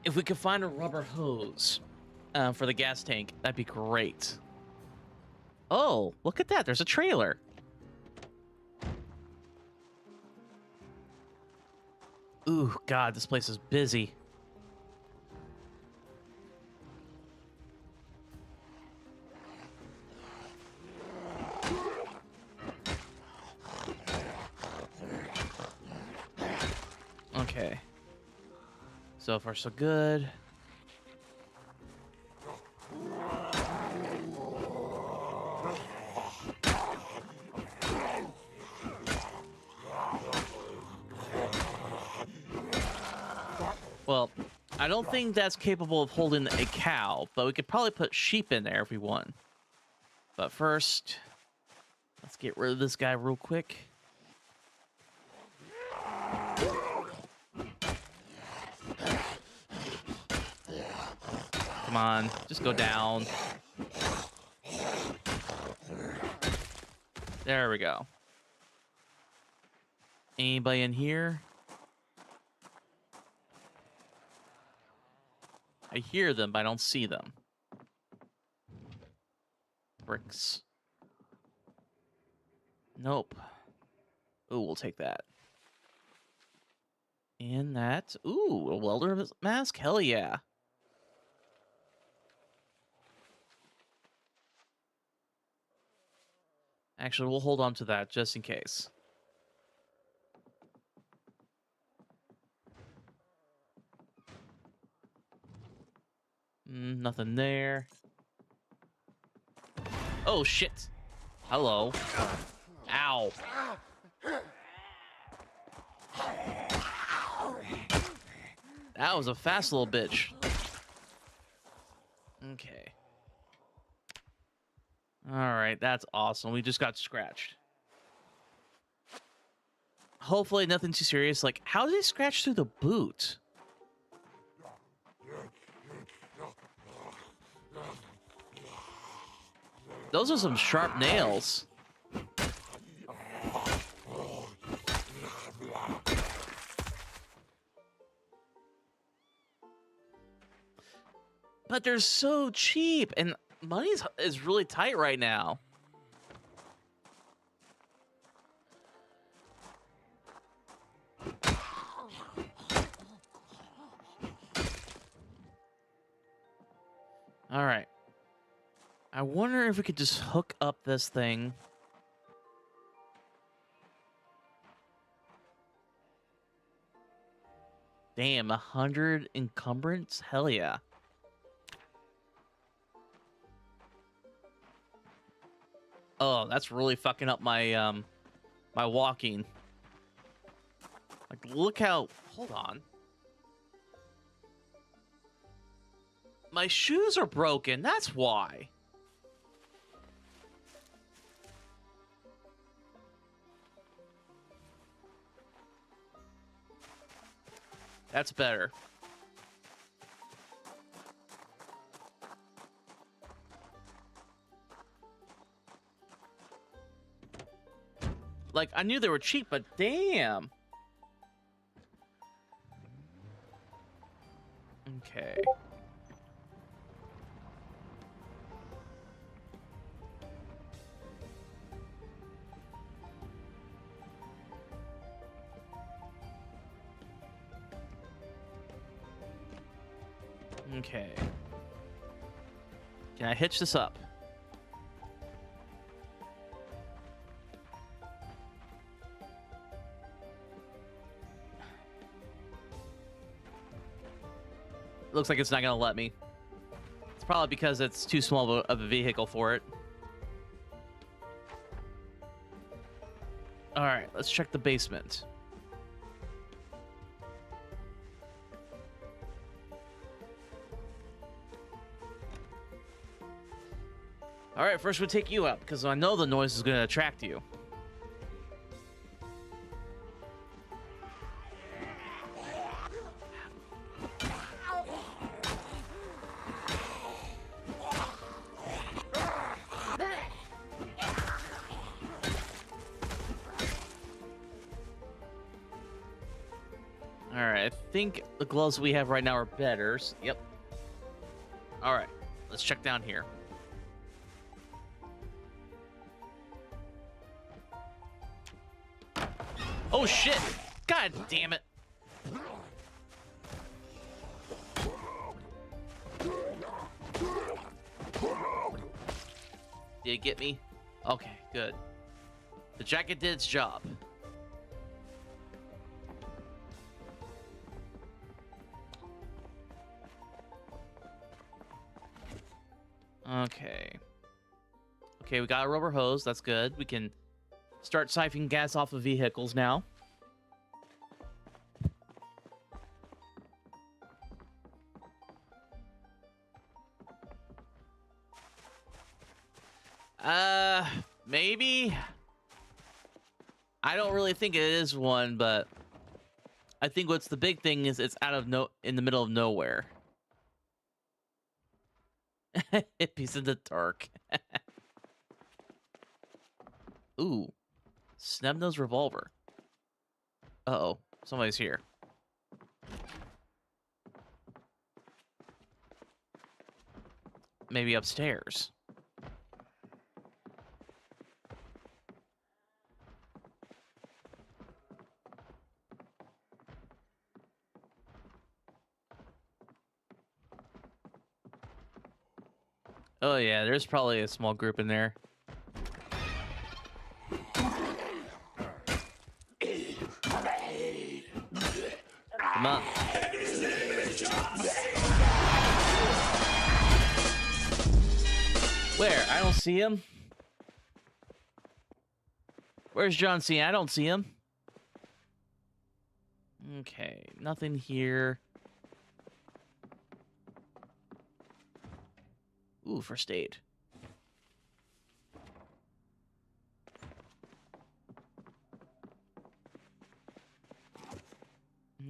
If we could find a rubber hose for the gas tank, that'd be great. Oh, look at that. There's a trailer. Ooh, God, this place is busy. Okay. So far, so good. Well, I don't think that's capable of holding a cow, but we could probably put sheep in there if we want. But first, let's get rid of this guy real quick. Come on, just go down. There we go. Anybody in here? I hear them, but I don't see them. Bricks. Nope. Ooh, we'll take that. And that. Ooh, a welder mask? Hell yeah. Actually, we'll hold on to that just in case. Nothing there. Oh, shit. Hello. Ow. That was a fast little bitch. Okay. Alright, that's awesome. We just got scratched. Hopefully nothing too serious. Like, how did he scratch through the boot? Those are some sharp nails. But they're so cheap, and money is really tight right now. All right. I wonder if we could just hook up this thing. Damn, 100 encumbrance? Hell yeah. Oh, that's really fucking up my my walking. Like, look how... Hold on. My shoes are broken. That's why. That's better. Like, I knew they were cheap, but damn. Okay. Okay. Can I hitch this up? Looks like it's not gonna let me. It's probably because it's too small of a vehicle for it. All right, let's check the basement. All right, first we'll take you out because I know the noise is going to attract you. All right, I think the gloves we have right now are better. Yep. All right, let's check down here. Oh shit! God damn it! Did it get me? Okay, good. The jacket did its job. Okay. Okay, we got a rubber hose. That's good. We can start siphoning gas off of vehicles now. Maybe. I don't really think it is one, but I think what's the big thing is it's in the middle of nowhere. Hippies in the dark. Ooh. Snub-nosed revolver. Uh-oh. Somebody's here. Maybe upstairs. Oh yeah, there's probably a small group in there. Come on. Where? I don't see him. Where's John Cena? I don't see him. Okay, nothing here. Ooh, first aid.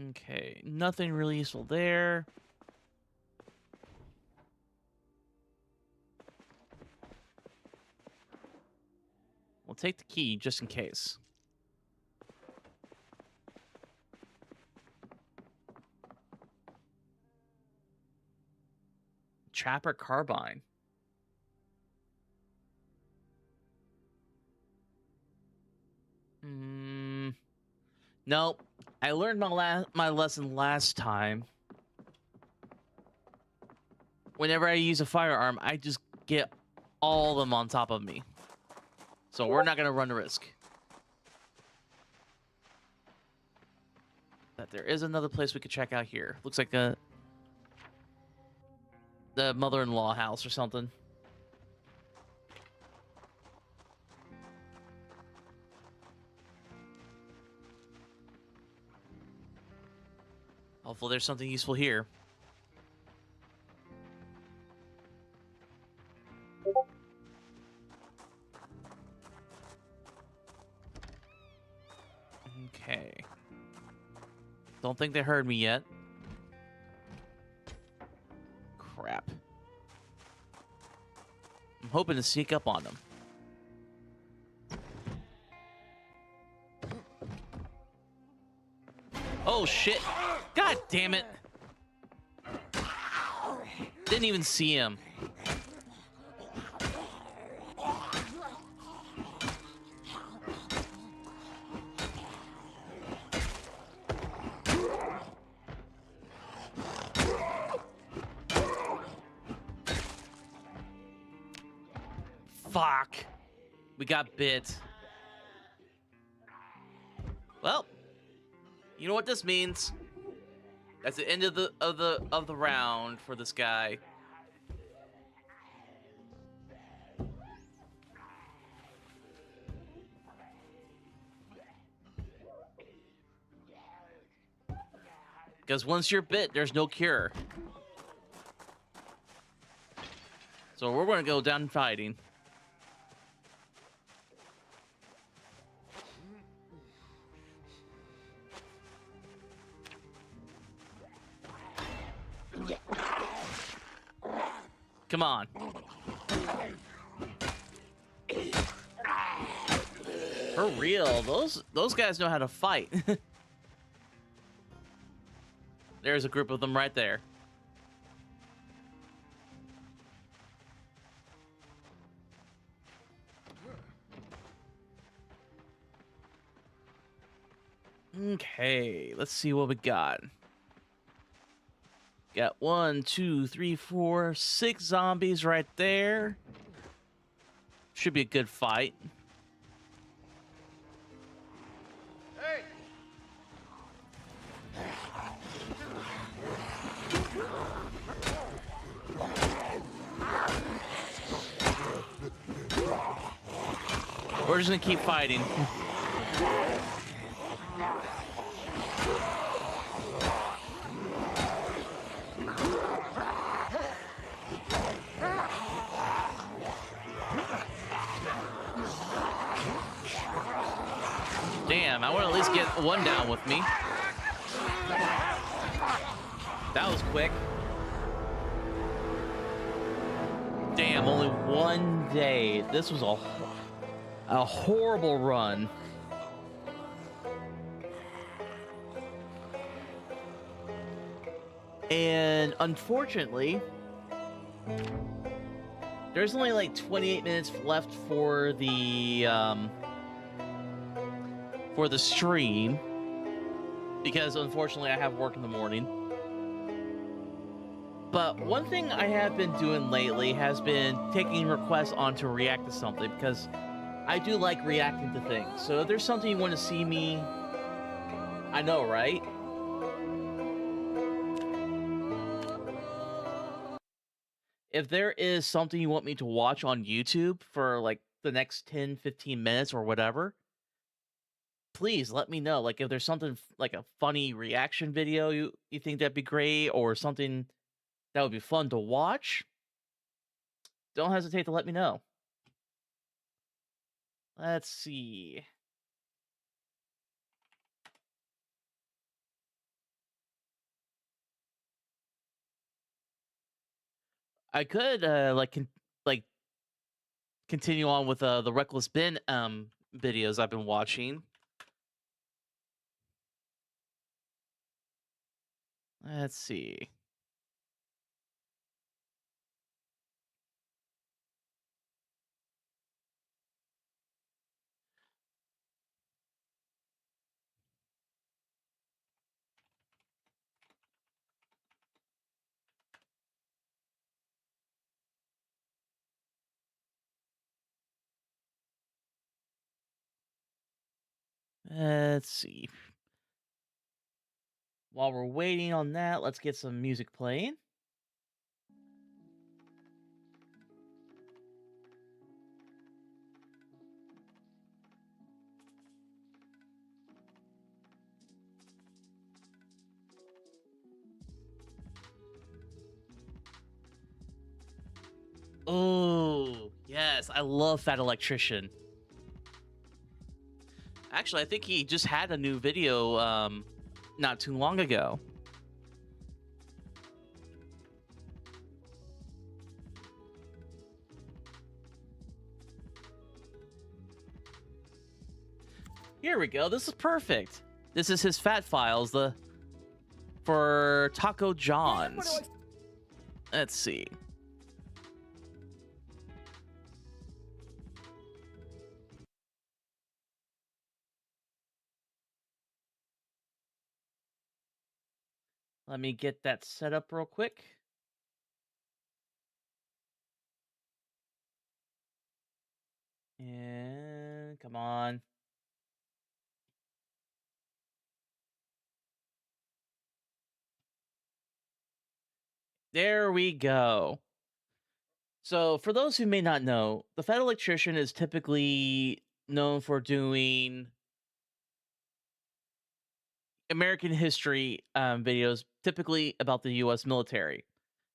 Okay, nothing really useful there. We'll take the key just in case. Trapper carbine. Nope. I learned my lesson last time. Whenever I use a firearm, I just get all of them on top of me. So we're not gonna run the risk. But there is another place we could check out here. Looks like the mother-in-law house or something. Hopefully there's something useful here. Okay. Don't think they heard me yet. Crap. I'm hoping to sneak up on them. Oh shit! God damn it! Didn't even see him. Fuck. We got bit. Well, you know what this means. That's the end of the round for this guy. Because once you're bit, there's no cure. So we're going to go down fighting. Come on. For real, those guys know how to fight. There's a group of them right there. Okay, let's see what we got. Got 1, 2, 3, 4, 6 zombies right there. Should be a good fight. Hey! We're just gonna keep fighting. Damn, I want to at least get one down with me. That was quick. Damn, only one day. This was a horrible run. And unfortunately, there's only like 28 minutes left for the stream, because unfortunately I have work in the morning. But one thing I have been doing lately has been taking requests on to react to something because I do like reacting to things. So if there's something you want to see me, I know, right? If there is something you want me to watch on YouTube for like the next 10, 15 minutes or whatever, please let me know. Like if there's something like a funny reaction video you think that'd be great or something that would be fun to watch, don't hesitate to let me know. Let's see. I could like continue on with the Reckless Ben videos I've been watching. Let's see. Let's see. While we're waiting on that, let's get some music playing. Oh, yes. I love Fat Electrician. Actually, I think he just had a new video not too long ago. Here we go. This is perfect. This is his fat files for Taco John's. Let's see. Let me get that set up real quick. And come on. There we go. So, for those who may not know, the Fat Electrician is typically known for doing American history videos, typically about the U.S. military.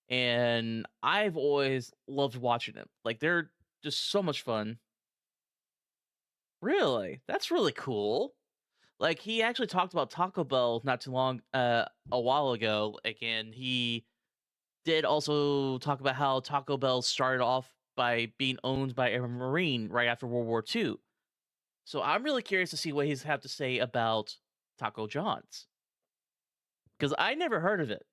And I've always loved watching them. Like, they're just so much fun. Really? That's really cool. Like, he actually talked about Taco Bell not too long, a while ago. Again, he did also talk about how Taco Bell started off by being owned by a Marine right after World War II. So I'm really curious to see what he's have to say about Taco John's. Because I never heard of it.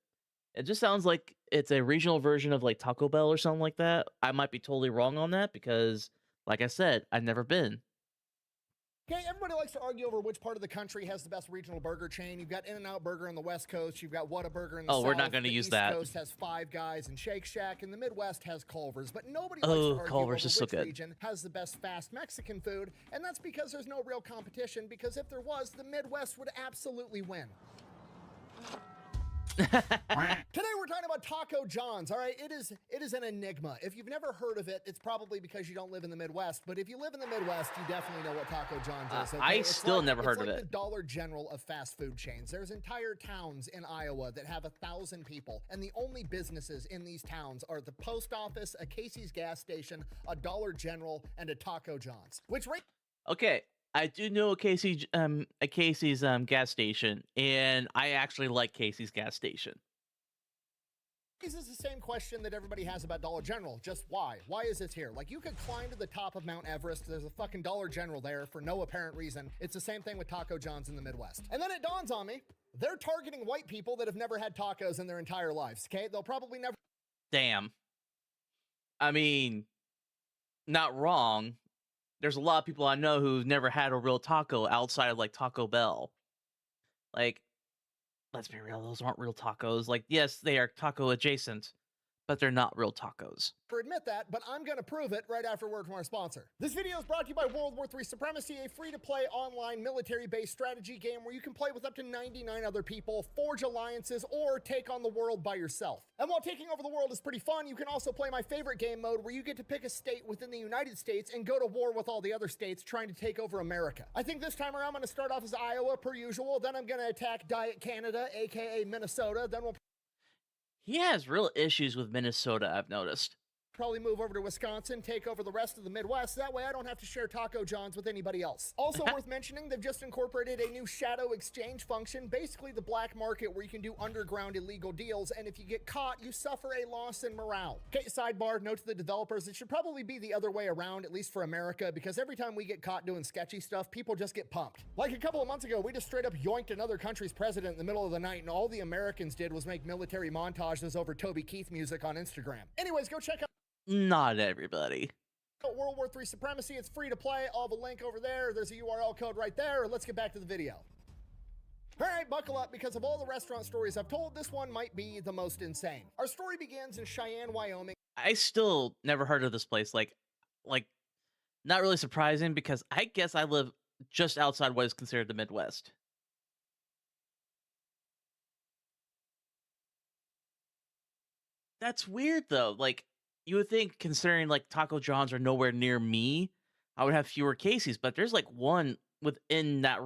It just sounds like it's a regional version of like Taco Bell or something like that. I might be totally wrong on that because, like I said, I've never been. Okay, everybody likes to argue over which part of the country has the best regional burger chain. You've got In-N-Out Burger on the West Coast. You've got Whataburger in the South. Oh, we're not going to use that. The East Coast has Five Guys and Shake Shack, and the Midwest has Culver's. But nobody Oh, likes to argue Culver's over is so which good. region has the best fast Mexican food, and that's because there's no real competition, because if there was, the Midwest would absolutely win. Today we're talking about Taco John's. All right, it is an enigma. If you've never heard of it, it's probably because you don't live in the Midwest. But if you live in the Midwest, you definitely know what Taco John's is. Okay? I still never heard of it. It's like the Dollar General of fast food chains. There's entire towns in Iowa that have 1,000 people, and the only businesses in these towns are the post office, a Casey's gas station, a Dollar General, and a Taco John's. Okay, I do know a Casey's gas station, and I actually like Casey's gas station. This is the same question that everybody has about Dollar General. Just why? Why is this here? Like, you could climb to the top of Mount Everest. There's a fucking Dollar General there for no apparent reason. It's the same thing with Taco John's in the Midwest. And then it dawns on me, they're targeting white people that have never had tacos in their entire lives, okay? They'll probably never... Damn. I mean, not wrong. There's a lot of people I know who've never had a real taco outside of like Taco Bell. Like, let's be real, those aren't real tacos. Like, yes, they are taco adjacent, but they're not real tacos. Admit that, but I'm gonna prove it right after word from our sponsor. This video is brought to you by World War III Supremacy, a free-to-play online military-based strategy game where you can play with up to 99 other people, forge alliances, or take on the world by yourself. And while taking over the world is pretty fun, you can also play my favorite game mode where you get to pick a state within the United States and go to war with all the other states trying to take over America. I think this time around I'm gonna start off as Iowa per usual, then I'm gonna attack Diet Canada, aka Minnesota, then we'll He has real issues with Minnesota, I've noticed. probably move over to Wisconsin, take over the rest of the Midwest. That way I don't have to share Taco Johns with anybody else. Also worth mentioning, they've just incorporated a new shadow exchange function, basically the black market where you can do underground illegal deals, and if you get caught, you suffer a loss in morale. Okay, sidebar, note to the developers, it should probably be the other way around, at least for America, because every time we get caught doing sketchy stuff, people just get pumped. Like a couple of months ago, we just straight up yoinked another country's president in the middle of the night, and all the Americans did was make military montages over Toby Keith music on Instagram. Anyways, go check out Not everybody. World War III Supremacy. It's free to play. I'll have a link over there. There's a URL code right there. Let's get back to the video. All right, buckle up, because of all the restaurant stories I've told, this one might be the most insane. Our story begins in Cheyenne, Wyoming. I still never heard of this place. Like, not really surprising because I guess I live just outside what is considered the Midwest. That's weird though. Like, you would think, considering like Taco John's are nowhere near me, I would have fewer cases, but there's like one within that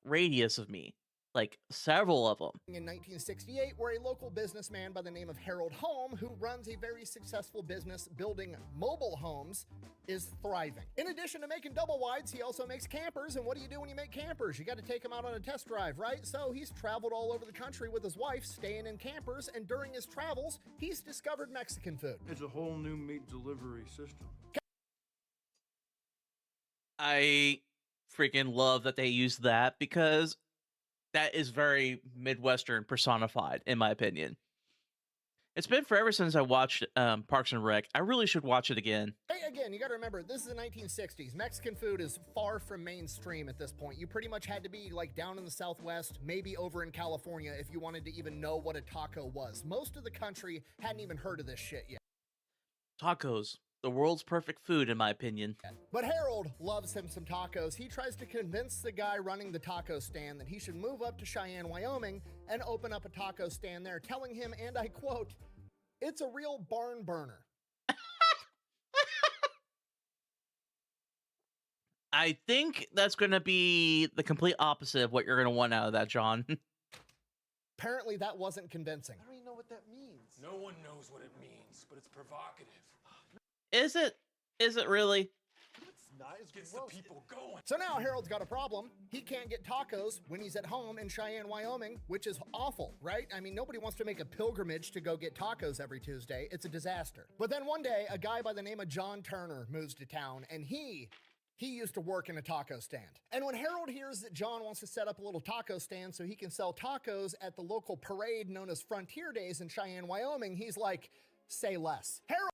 radius of me, like several of them. In 1968, where a local businessman by the name of Harold Home, who runs a very successful business building mobile homes, is thriving. In addition to making double wides, he also makes campers, and what do you do when you make campers? You got to take them out on a test drive, right? So he's traveled all over the country with his wife, staying in campers, and during his travels, he's discovered Mexican food. It's a whole new meat delivery system. I freaking love that they use that because that is very Midwestern personified, in my opinion. It's been forever since I watched Parks and Rec. I really should watch it again. Hey, again, you got to remember, this is the 1960s. Mexican food is far from mainstream at this point. You pretty much had to be like down in the Southwest, maybe over in California, if you wanted to even know what a taco was. Most of the country hadn't even heard of this shit yet. Tacos, the world's perfect food, in my opinion. But Harold loves him some tacos. He tries to convince the guy running the taco stand that he should move up to Cheyenne, Wyoming, and open up a taco stand there, telling him, and I quote, "It's a real barn burner." I think that's going to be the complete opposite of what you're going to want out of that, John. Apparently that wasn't convincing. I don't even know what that means. No one knows what it means, but it's provocative. Is it? Is it really? It's not. It's Gets gross. the people going. So now Harold's got a problem. He can't get tacos when he's at home in Cheyenne, Wyoming, which is awful, right? I mean, nobody wants to make a pilgrimage to go get tacos every Tuesday. It's a disaster. But then one day, a guy by the name of John Turner moves to town, and he used to work in a taco stand. And when Harold hears that John wants to set up a little taco stand so he can sell tacos at the local parade known as Frontier Days in Cheyenne, Wyoming, he's like, say less. Harold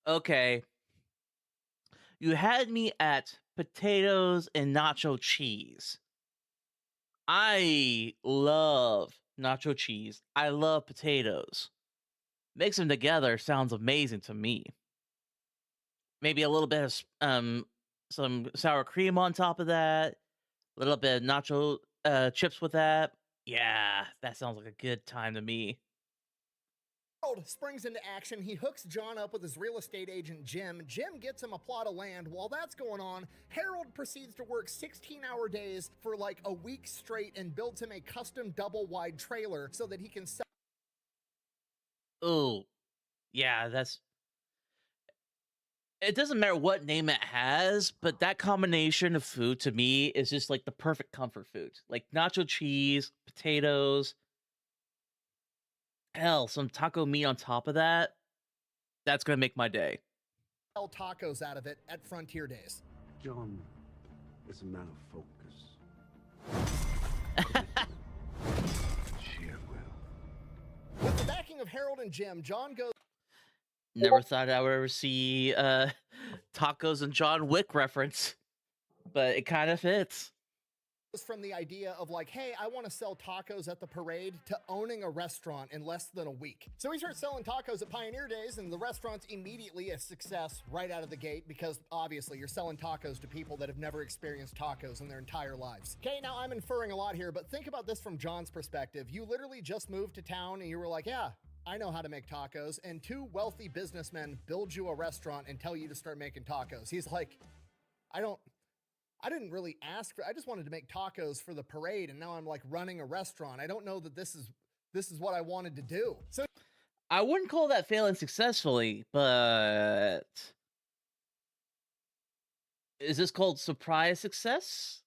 Okay. You had me at potatoes and nacho cheese. I love nacho cheese. I love potatoes. Mix them together sounds amazing to me. Maybe a little bit of some sour cream on top of that. A little bit of nacho chips with that. Yeah, that sounds like a good time to me. springs into action. He hooks John up with his real estate agent, Jim. Jim gets him a plot of land. While that's going on, Harold proceeds to work 16-hour days for like a week straight and builds him a custom double-wide trailer so that he can sell. Oh, yeah, that's... It doesn't matter what name it has, but that combination of food to me is just like the perfect comfort food. Like nacho cheese, potatoes, hell, some taco meat on top of that. That's going to make my day. Tacos out of it at Frontier Days. John is a man of focus. Sheer will. With the backing of Harold and Jim, John goes... Never thought I would ever see tacos and John Wick reference, but it kind of fits. From the idea of like, hey, I want to sell tacos at the parade to owning a restaurant in less than a week. So he starts selling tacos at Pioneer Days, and the restaurant's immediately a success right out of the gate because obviously you're selling tacos to people that have never experienced tacos in their entire lives. Okay, now I'm inferring a lot here, but think about this from John's perspective. You literally just moved to town and you were like, yeah, I know how to make tacos, and two wealthy businessmen build you a restaurant and tell you to start making tacos. He's like, I didn't really ask for, I just wanted to make tacos for the parade, and now I'm like running a restaurant. I don't know that this is what I wanted to do. So I wouldn't call that failing successfully, but is this called surprise success?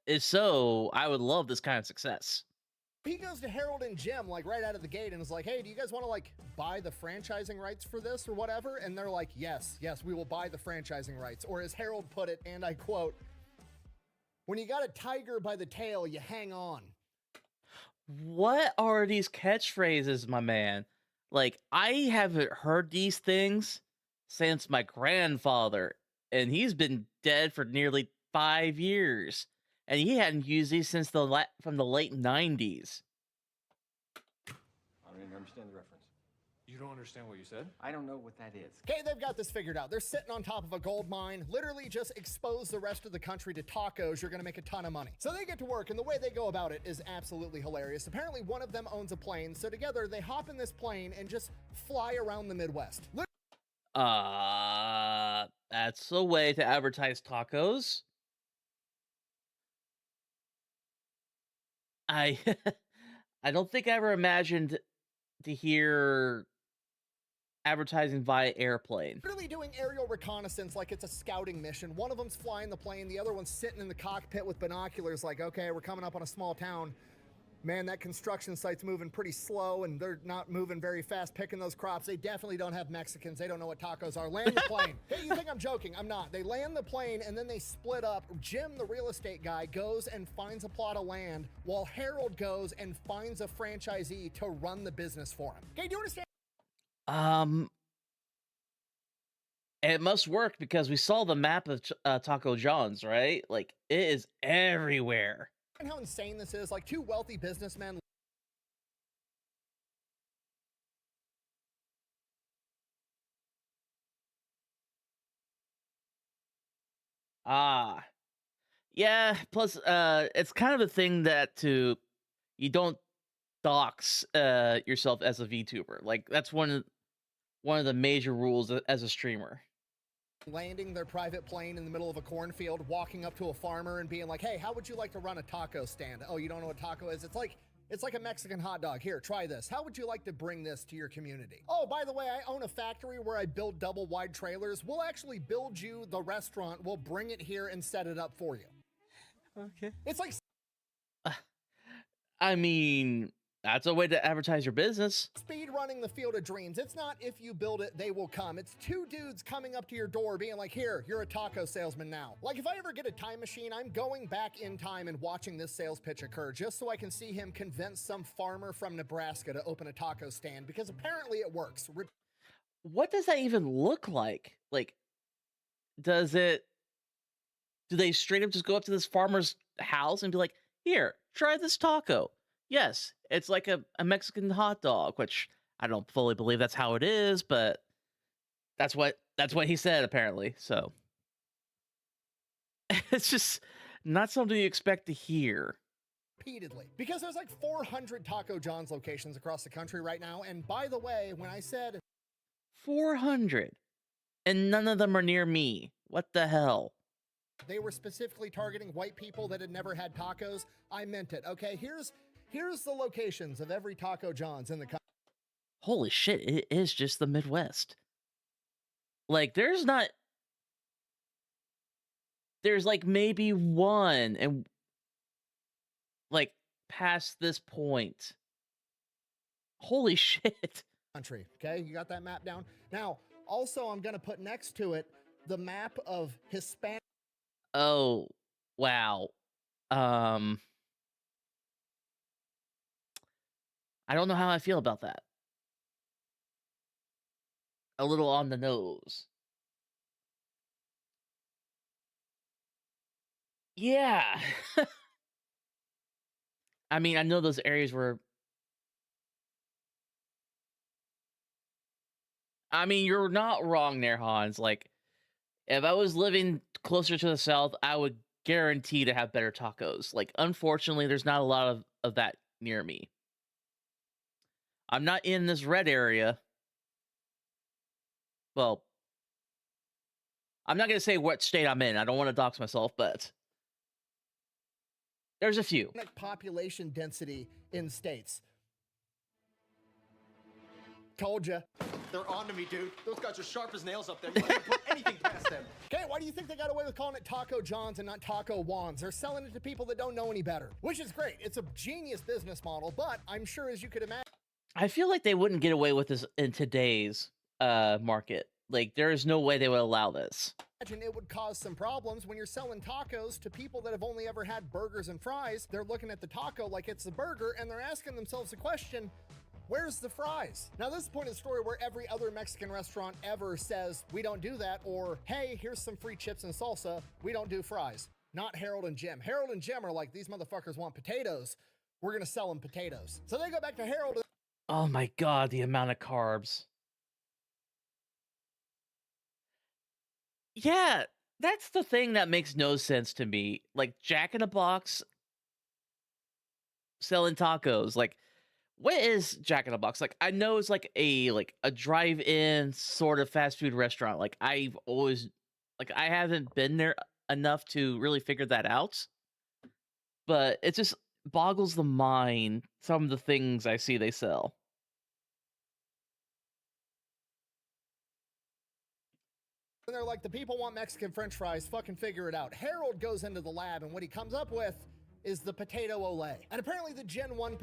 If so, I would love this kind of success. he goes to Harold and Jim like right out of the gate and is like, hey, do you guys want to like buy the franchising rights for this or whatever? And they're like, yes, we will buy the franchising rights. Or as Harold put it, and I quote, when you got a tiger by the tail, you hang on. What are these catchphrases, my man? Like, I haven't heard these things since my grandfather, and he's been dead for nearly 5 years. And he hadn't used these since from the late 90s. I don't even understand the reference. You don't understand what you said? I don't know what that is. Okay, they've got this figured out. They're sitting on top of a gold mine. Literally just expose the rest of the country to tacos. You're gonna make a ton of money. So they get to work, and the way they go about it is absolutely hilarious. Apparently one of them owns a plane, so together they hop in this plane and just fly around the Midwest. That's a way to advertise tacos. I I don't think I ever imagined to hear advertising via airplane. Literally doing aerial reconnaissance like it's a scouting mission. One of them's flying the plane, the other one's sitting in the cockpit with binoculars like, okay, we're coming up on a small town. Man, that construction site's moving pretty slow and they're not moving very fast picking those crops. They definitely don't have Mexicans. They don't know what tacos are. Land the plane. Hey, you think I'm joking? I'm not. They land the plane and then they split up. Jim, the real estate guy, goes and finds a plot of land while Harold goes and finds a franchisee to run the business for him. Okay, do you understand? It must work because we saw the map of Taco John's, right? Like, it is everywhere. And how insane this is? Like two wealthy businessmen. Yeah, plus it's kind of a thing that you don't dox yourself as a VTuber. Like, that's one of the major rules as a streamer. Landing their private plane in the middle of a cornfield, walking up to a farmer and being like, hey, how would you like to run a taco stand? Oh, you don't know what taco is? It's like a Mexican hot dog. Here, try this. How would you like to bring this to your community? Oh, by the way, I own a factory where I build double wide trailers. We'll actually build you the restaurant. We'll bring it here and set it up for you. Okay. It's like, I mean, that's a way to advertise your business. speed running the Field of Dreams. It's not if you build it, they will come. It's two dudes coming up to your door being like, here, you're a taco salesman now. Like, if I ever get a time machine, I'm going back in time and watching this sales pitch occur just so I can see him convince some farmer from Nebraska to open a taco stand, because apparently it works. What does that even look like? Like, do they straight up just go up to this farmer's house and be like, here, try this taco? Yes, it's like a Mexican hot dog, which I don't fully believe that's how it is, but that's what he said apparently. So it's just not something you expect to hear. Repeatedly, because there's like 400 Taco John's locations across the country right now. And by the way, when I said 400 and none of them are near me, what the hell? they were specifically targeting white people that had never had tacos, I meant it. Okay, here's the locations of every Taco John's in the country. Holy shit, it is just the Midwest. Like, there's like maybe one, and like past this point. Holy shit. Country. Okay, you got that map down? Now, also, I'm gonna put next to it the map of Hispanic. Oh, wow. I don't know how I feel about that. A little on the nose. Yeah. I mean, I know those areas were. I mean, you're not wrong there, Hans. Like, if I was living closer to the south, I would guarantee to have better tacos. Like, unfortunately, there's not a lot of that near me. I'm not in this red area. Well, I'm not going to say what state I'm in. I don't want to dox myself, but there's a few. Population density in states. Told ya. They're on to me, dude. Those guys are sharp as nails up there. You can't put anything past them. Okay, why do you think they got away with calling it Taco John's and not Taco Juan's? They're selling it to people that don't know any better, which is great. It's a genius business model, but I'm sure, as you could imagine, I feel like they wouldn't get away with this in today's market. Like, there is no way they would allow this. it would cause some problems when you're selling tacos to people that have only ever had burgers and fries. They're looking at the taco like it's a burger, and they're asking themselves the question, where's the fries? Now, this is the point of the story where every other Mexican restaurant ever says, we don't do that, or, hey, here's some free chips and salsa, we don't do fries. Not Harold and Jim. Harold and Jim are like, these motherfuckers want potatoes, we're gonna sell them potatoes. So they go back to Harold. Oh my god, the amount of carbs. Yeah, that's the thing that makes no sense to me. Like, Jack in a Box selling tacos. Like, what is Jack in a Box? Like, I know it's like a drive-in sort of fast food restaurant. Like, I've always, like, I haven't been there enough to really figure that out. But it just boggles the mind, some of the things I see they sell. And they're like, the people want Mexican French fries, fucking figure it out. Harold goes into the lab, and what he comes up with is the potato ole. And apparently the Gen 1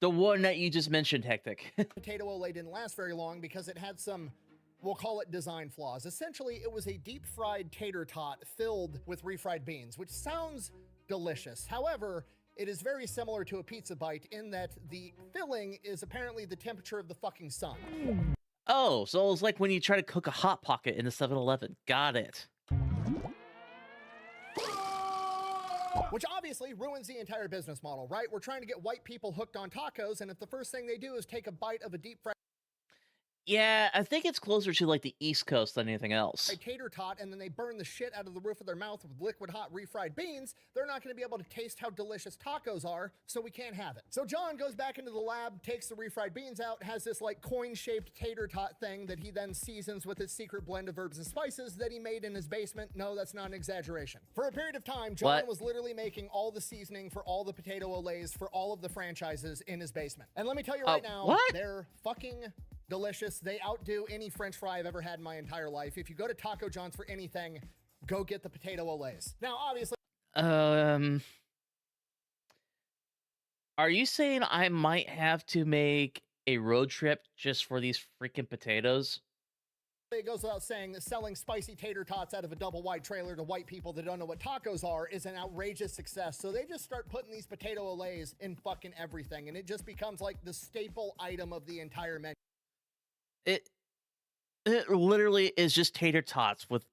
The one that you just mentioned, Hectic. potato ole didn't last very long because it had some, we'll call it design flaws. Essentially, it was a deep-fried tater tot filled with refried beans, which sounds delicious. However, it is very similar to a pizza bite in that the filling is apparently the temperature of the fucking sun. Oh, so it's like when you try to cook a Hot Pocket in the 7-Eleven. Got it. Which obviously ruins the entire business model, right? We're trying to get white people hooked on tacos, and if the first thing they do is take a bite of a deep fried Yeah, I think it's closer to like the East Coast than anything else. tater tot, and then they burn the shit out of the roof of their mouth with liquid hot refried beans, they're not going to be able to taste how delicious tacos are, so we can't have it. So John goes back into the lab, takes the refried beans out, has this like coin-shaped tater tot thing that he then seasons with his secret blend of herbs and spices that he made in his basement. No, that's not an exaggeration. For a period of time, John was literally making all the seasoning for all the potato olays for all of the franchises in his basement. And let me tell you right now, they're fucking delicious. They outdo any French fry I've ever had in my entire life. If you go to Taco John's for anything, go get the potato olays. Now, obviously, are you saying I might have to make a road trip just for these freaking potatoes? it goes without saying that selling spicy tater tots out of a double wide trailer to white people that don't know what tacos are is an outrageous success. So they just start putting these potato olays in fucking everything, and it just becomes like the staple item of the entire menu. It literally is just tater tots with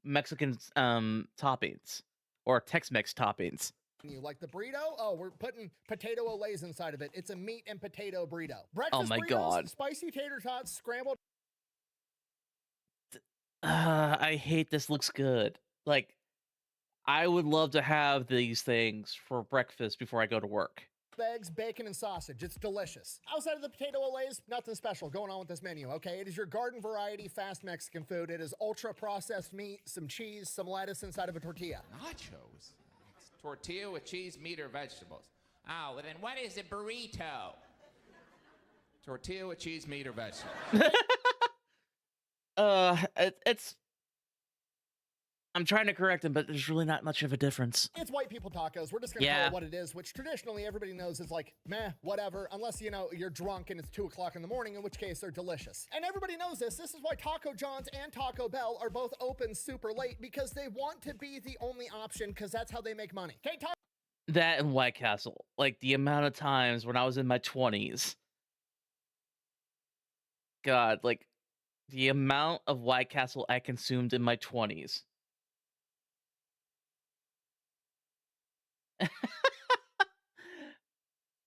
Mexican toppings or Tex-Mex toppings. Like the burrito, oh, we're putting potato olays inside of it. It's a meat and potato burrito. Breakfast Oh my burritos, God. spicy tater tots, scrambled. I hate this. Looks good. Like, I would love to have these things for breakfast before I go to work. Eggs, bacon, and sausage. It's delicious. Outside of the potato olays, nothing special going on with this menu, okay? It is your garden variety fast Mexican food. It is ultra processed meat, some cheese, some lettuce inside of a tortilla. Nachos? It's tortilla with cheese, meat, or vegetables. Oh, well then what is a burrito? Tortilla with cheese, meat, or vegetables. It's... I'm trying to correct him, but there's really not much of a difference. It's white people tacos. We're just gonna call it what it is, which traditionally everybody knows is like, meh, whatever, unless, you know, you're drunk and it's 2 o'clock in the morning, in which case they're delicious. And everybody knows this. This is why Taco John's and Taco Bell are both open super late, because they want to be the only option, because that's how they make money. Okay, That and White Castle. Like, the amount of times when I was in my 20s. God, like, the amount of White Castle I consumed in my 20s.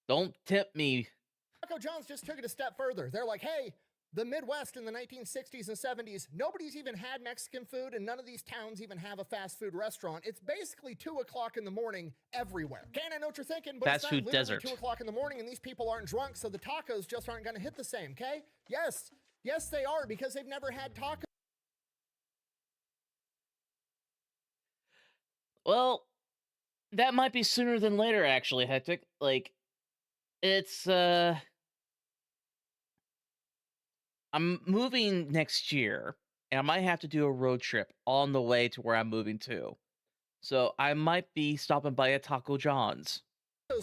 Don't tip me. Taco John's just took it a step further. They're like, hey, the Midwest in the 1960s and 70s, nobody's even had Mexican food, and none of these towns even have a fast food restaurant. It's basically 2 o'clock in the morning everywhere. I know what you're thinking, but Fast it's not food literally desert. 2 o'clock in the morning, and these people aren't drunk, so the tacos just aren't going to hit the same, okay? Yes, they are, because they've never had tacos. Well, that might be sooner than later, actually, Hectic. Like, it's, I'm moving next year, and I might have to do a road trip on the way to where I'm moving to. So I might be stopping by a Taco John's.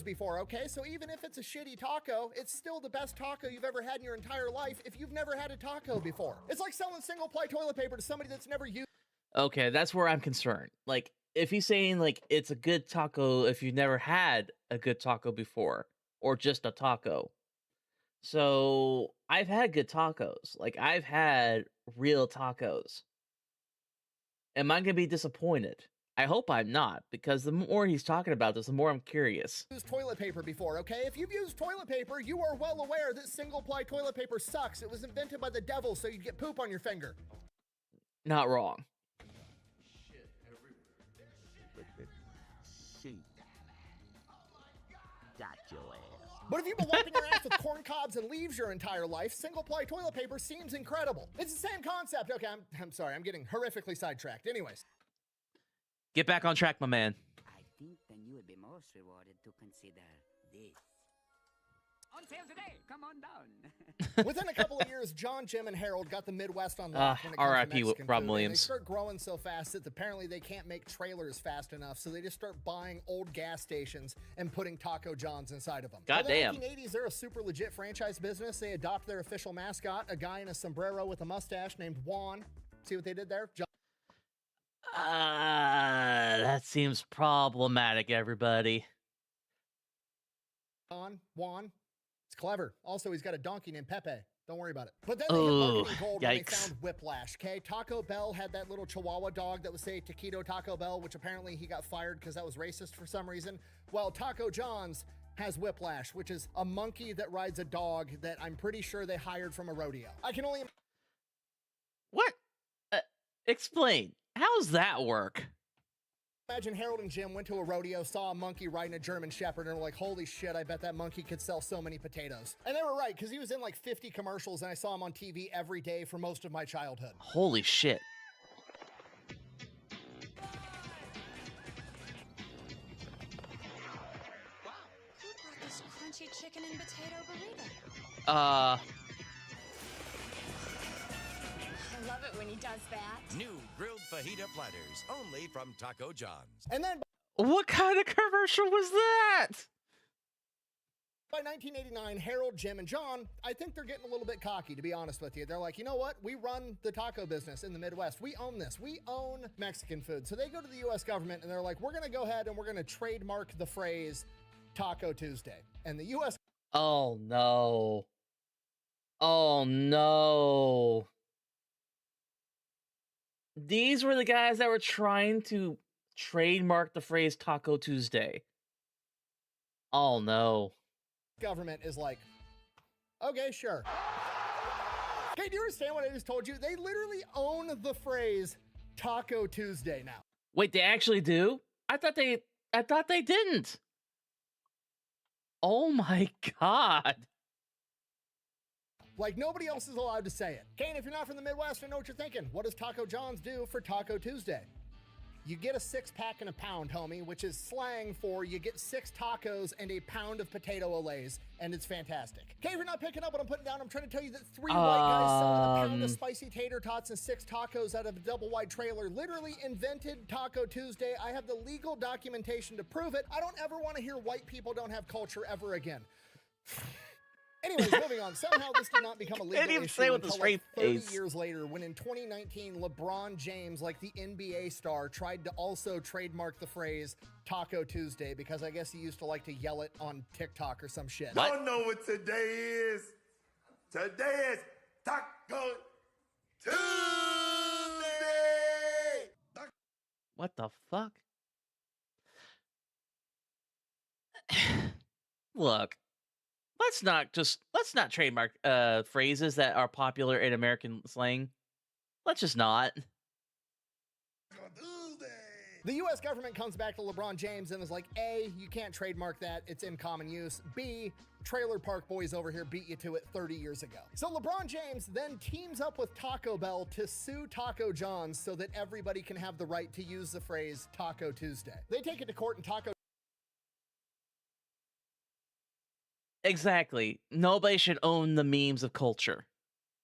Before, okay? So even if it's a shitty taco, it's still the best taco you've ever had in your entire life if you've never had a taco before. It's like selling single-ply toilet paper to somebody that's never used. Okay, that's where I'm concerned. Like, if he's saying, like, it's a good taco if you've never had a good taco before, or just a taco. So, I've had good tacos. Like, I've had real tacos. Am I going to be disappointed? I hope I'm not, because the more he's talking about this, the more I'm curious. Used toilet paper before, okay? If you've used toilet paper, you are well aware that single-ply toilet paper sucks. It was invented by the devil so you'd get poop on your finger. Not wrong. But if you've been wiping your ass with corn cobs and leaves your entire life, single-ply toilet paper seems incredible. It's the same concept. Okay, I'm sorry, I'm getting horrifically sidetracked. Anyways. Get back on track, my man. I think then you would be most rewarded to consider this. On sale today, come on down. Within a couple of years, John, Jim, and Harold got the Midwest on lock when it comes to R.I.P. Mexican Rob food, Williams. and they start growing so fast that apparently they can't make trailers fast enough, so they just start buying old gas stations and putting Taco John's inside of them. Goddamn. In the 1980s, they're a super legit franchise business. They adopt their official mascot, a guy in a sombrero with a mustache named Juan. See what they did there? That seems problematic, everybody. Juan. It's clever. Also, he's got a donkey named Pepe. Don't worry about it. But then they hit marketing gold when they found Whiplash, okay? Taco Bell had that little Chihuahua dog that would say Taquito Taco Bell, which apparently he got fired because that was racist for some reason. Well, Taco John's has Whiplash, which is a monkey that rides a dog that I'm pretty sure they hired from a rodeo. I can only... What? Explain. How's that work? Imagine Harold and Jim went to a rodeo, saw a monkey riding a German Shepherd, and were like, holy shit, I bet that monkey could sell so many potatoes. And they were right, because he was in like 50 commercials, and I saw him on TV every day for most of my childhood. Holy shit. Wow, who brought this crunchy chicken and potato burrito? I love it when he does that. New grilled fajita platters, only from Taco John's. And then what kind of commercial was that? by 1989, Harold, Jim, and John, I think they're getting a little bit cocky, to be honest with you. They're like, you know what? We run the taco business in the Midwest. We own this. We own Mexican food. So they go to the U.S. government and they're like, we're going to go ahead and we're going to trademark the phrase Taco Tuesday. And the U.S. Oh, no. Oh, no. These were the guys that were trying to trademark the phrase Taco Tuesday. Oh, no. Government is like, okay, sure. Okay, do you understand what I just told you? They literally own the phrase Taco Tuesday now. Wait, they actually do? I thought they didn't. Oh my god. Like nobody else is allowed to say it. Kane, if you're not from the Midwest, I know what you're thinking. What does Taco John's do for Taco Tuesday? You get a 6-pack and a pound, homie, which is slang for you get 6 tacos and a pound of potato olays, and it's fantastic. Okay, if you're not picking up what I'm putting down, I'm trying to tell you that 3 white guys selling a pound of spicy tater tots and 6 tacos out of a double-wide trailer literally invented Taco Tuesday. I have the legal documentation to prove it. I don't ever want to hear white people don't have culture ever again. Anyways, moving on. Somehow this did not become a legal issue until like 30 years later, when in 2019, LeBron James, like the NBA star, tried to also trademark the phrase Taco Tuesday because I guess he used to like to yell it on TikTok or some shit. Don't know what today is. Today is Taco Tuesday. What the fuck? Look, let's not trademark phrases that are popular in American slang. Let's just not. The US government comes back to LeBron James and is like, A, you can't trademark that, it's in common use. B, Trailer Park Boys over here beat you to it 30 years ago. So LeBron James then teams up with Taco Bell to sue Taco John's so that everybody can have the right to use the phrase Taco Tuesday. They take it to court and Taco Exactly. Nobody should own the memes of culture.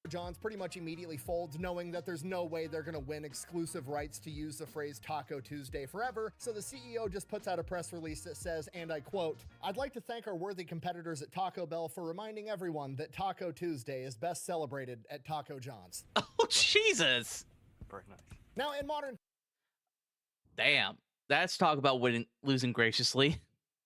John's pretty much immediately folds, knowing that there's no way they're gonna win exclusive rights to use the phrase Taco Tuesday forever. So the CEO just puts out a press release that says, and I quote, "I'd like to thank our worthy competitors at Taco Bell for reminding everyone that Taco Tuesday is best celebrated at Taco John's." Oh, Jesus. Very nice. Now in modern Damn. That's talk about losing graciously.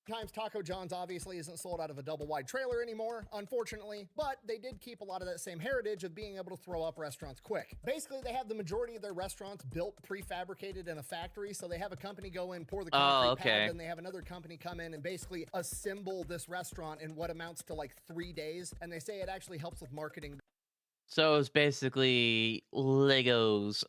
times, Taco John's obviously isn't sold out of a double-wide trailer anymore, unfortunately, but they did keep a lot of that same heritage of being able to throw up restaurants quick. Basically, they have the majority of their restaurants built prefabricated in a factory, so they have a company go in, pour the concrete pad, and they have another company come in and basically assemble this restaurant in what amounts to like 3 days, and they say it actually helps with marketing. So it's basically Legos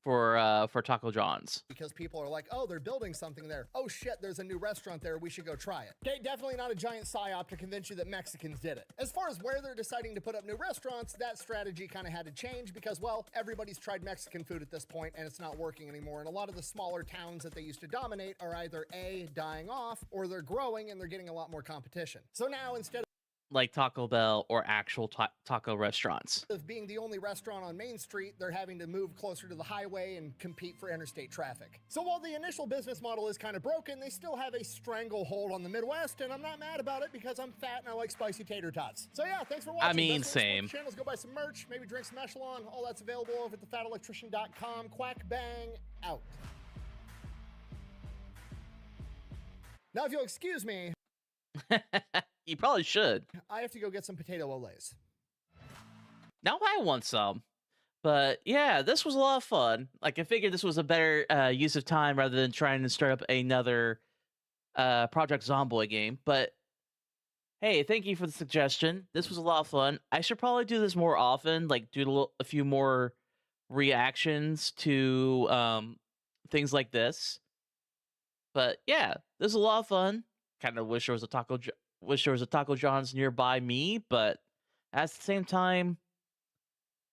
for Taco John's. Because people are like, oh, they're building something there. Oh shit, there's a new restaurant there. We should go try it. Okay, definitely not a giant psyop to convince you that Mexicans did it. As far as where they're deciding to put up new restaurants, that strategy kind of had to change because, well, everybody's tried Mexican food at this point and it's not working anymore. And a lot of the smaller towns that they used to dominate are either A, dying off, or they're growing and they're getting a lot more competition. So now instead like Taco Bell or actual taco restaurants. of being the only restaurant on Main Street, they're having to move closer to the highway and compete for interstate traffic. So while the initial business model is kind of broken, they still have a stranglehold on the Midwest, and I'm not mad about it because I'm fat and I like spicy tater tots. So yeah, thanks for watching. I mean, Best way to support same. the channels, go buy some merch, maybe drink some Echelon. All that's available over at thefatelectrician.com. Quack bang out. Now, if you'll excuse me, You probably should. I have to go get some potato olays. Now I want some. But yeah, this was a lot of fun. Like I figured this was a better use of time rather than trying to start up another Project Zomboid game. But hey, thank you for the suggestion. This was a lot of fun. I should probably do this more often, like do a few more reactions to things like this. But yeah, this was a lot of fun. Kind of wish there was a Taco John's nearby me, but at the same time,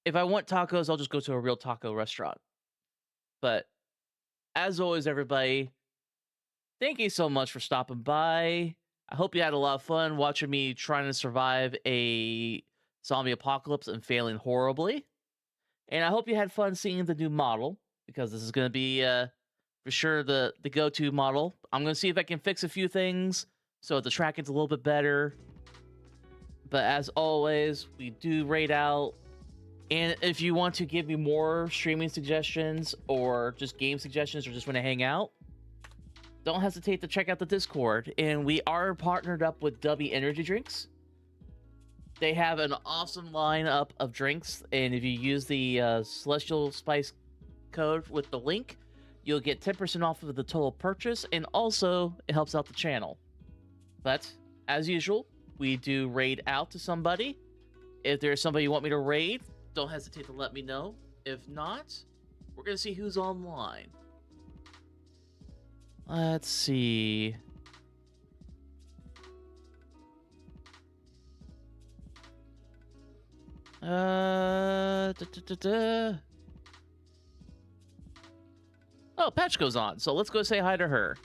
if I want tacos, I'll just go to a real taco restaurant. But as always, everybody, thank you so much for stopping by. I hope you had a lot of fun watching me trying to survive a zombie apocalypse and failing horribly. And I hope you had fun seeing the new model, because this is going to be for sure the go-to model. I'm going to see if I can fix a few things so the tracking's a little bit better. But as always, we do rate out. And if you want to give me more streaming suggestions or just game suggestions or just want to hang out, don't hesitate to check out the Discord. And we are partnered up with Dubby Energy Drinks. They have an awesome lineup of drinks. And if you use the CelestialSpice code with the link, you'll get 10% off of the total purchase. And also, it helps out the channel. But as usual, we do raid out to somebody. If there's somebody you want me to raid, don't hesitate to let me know. If not, we're going to see who's online. Let's see. Oh, Patch goes on, so let's go say hi to her.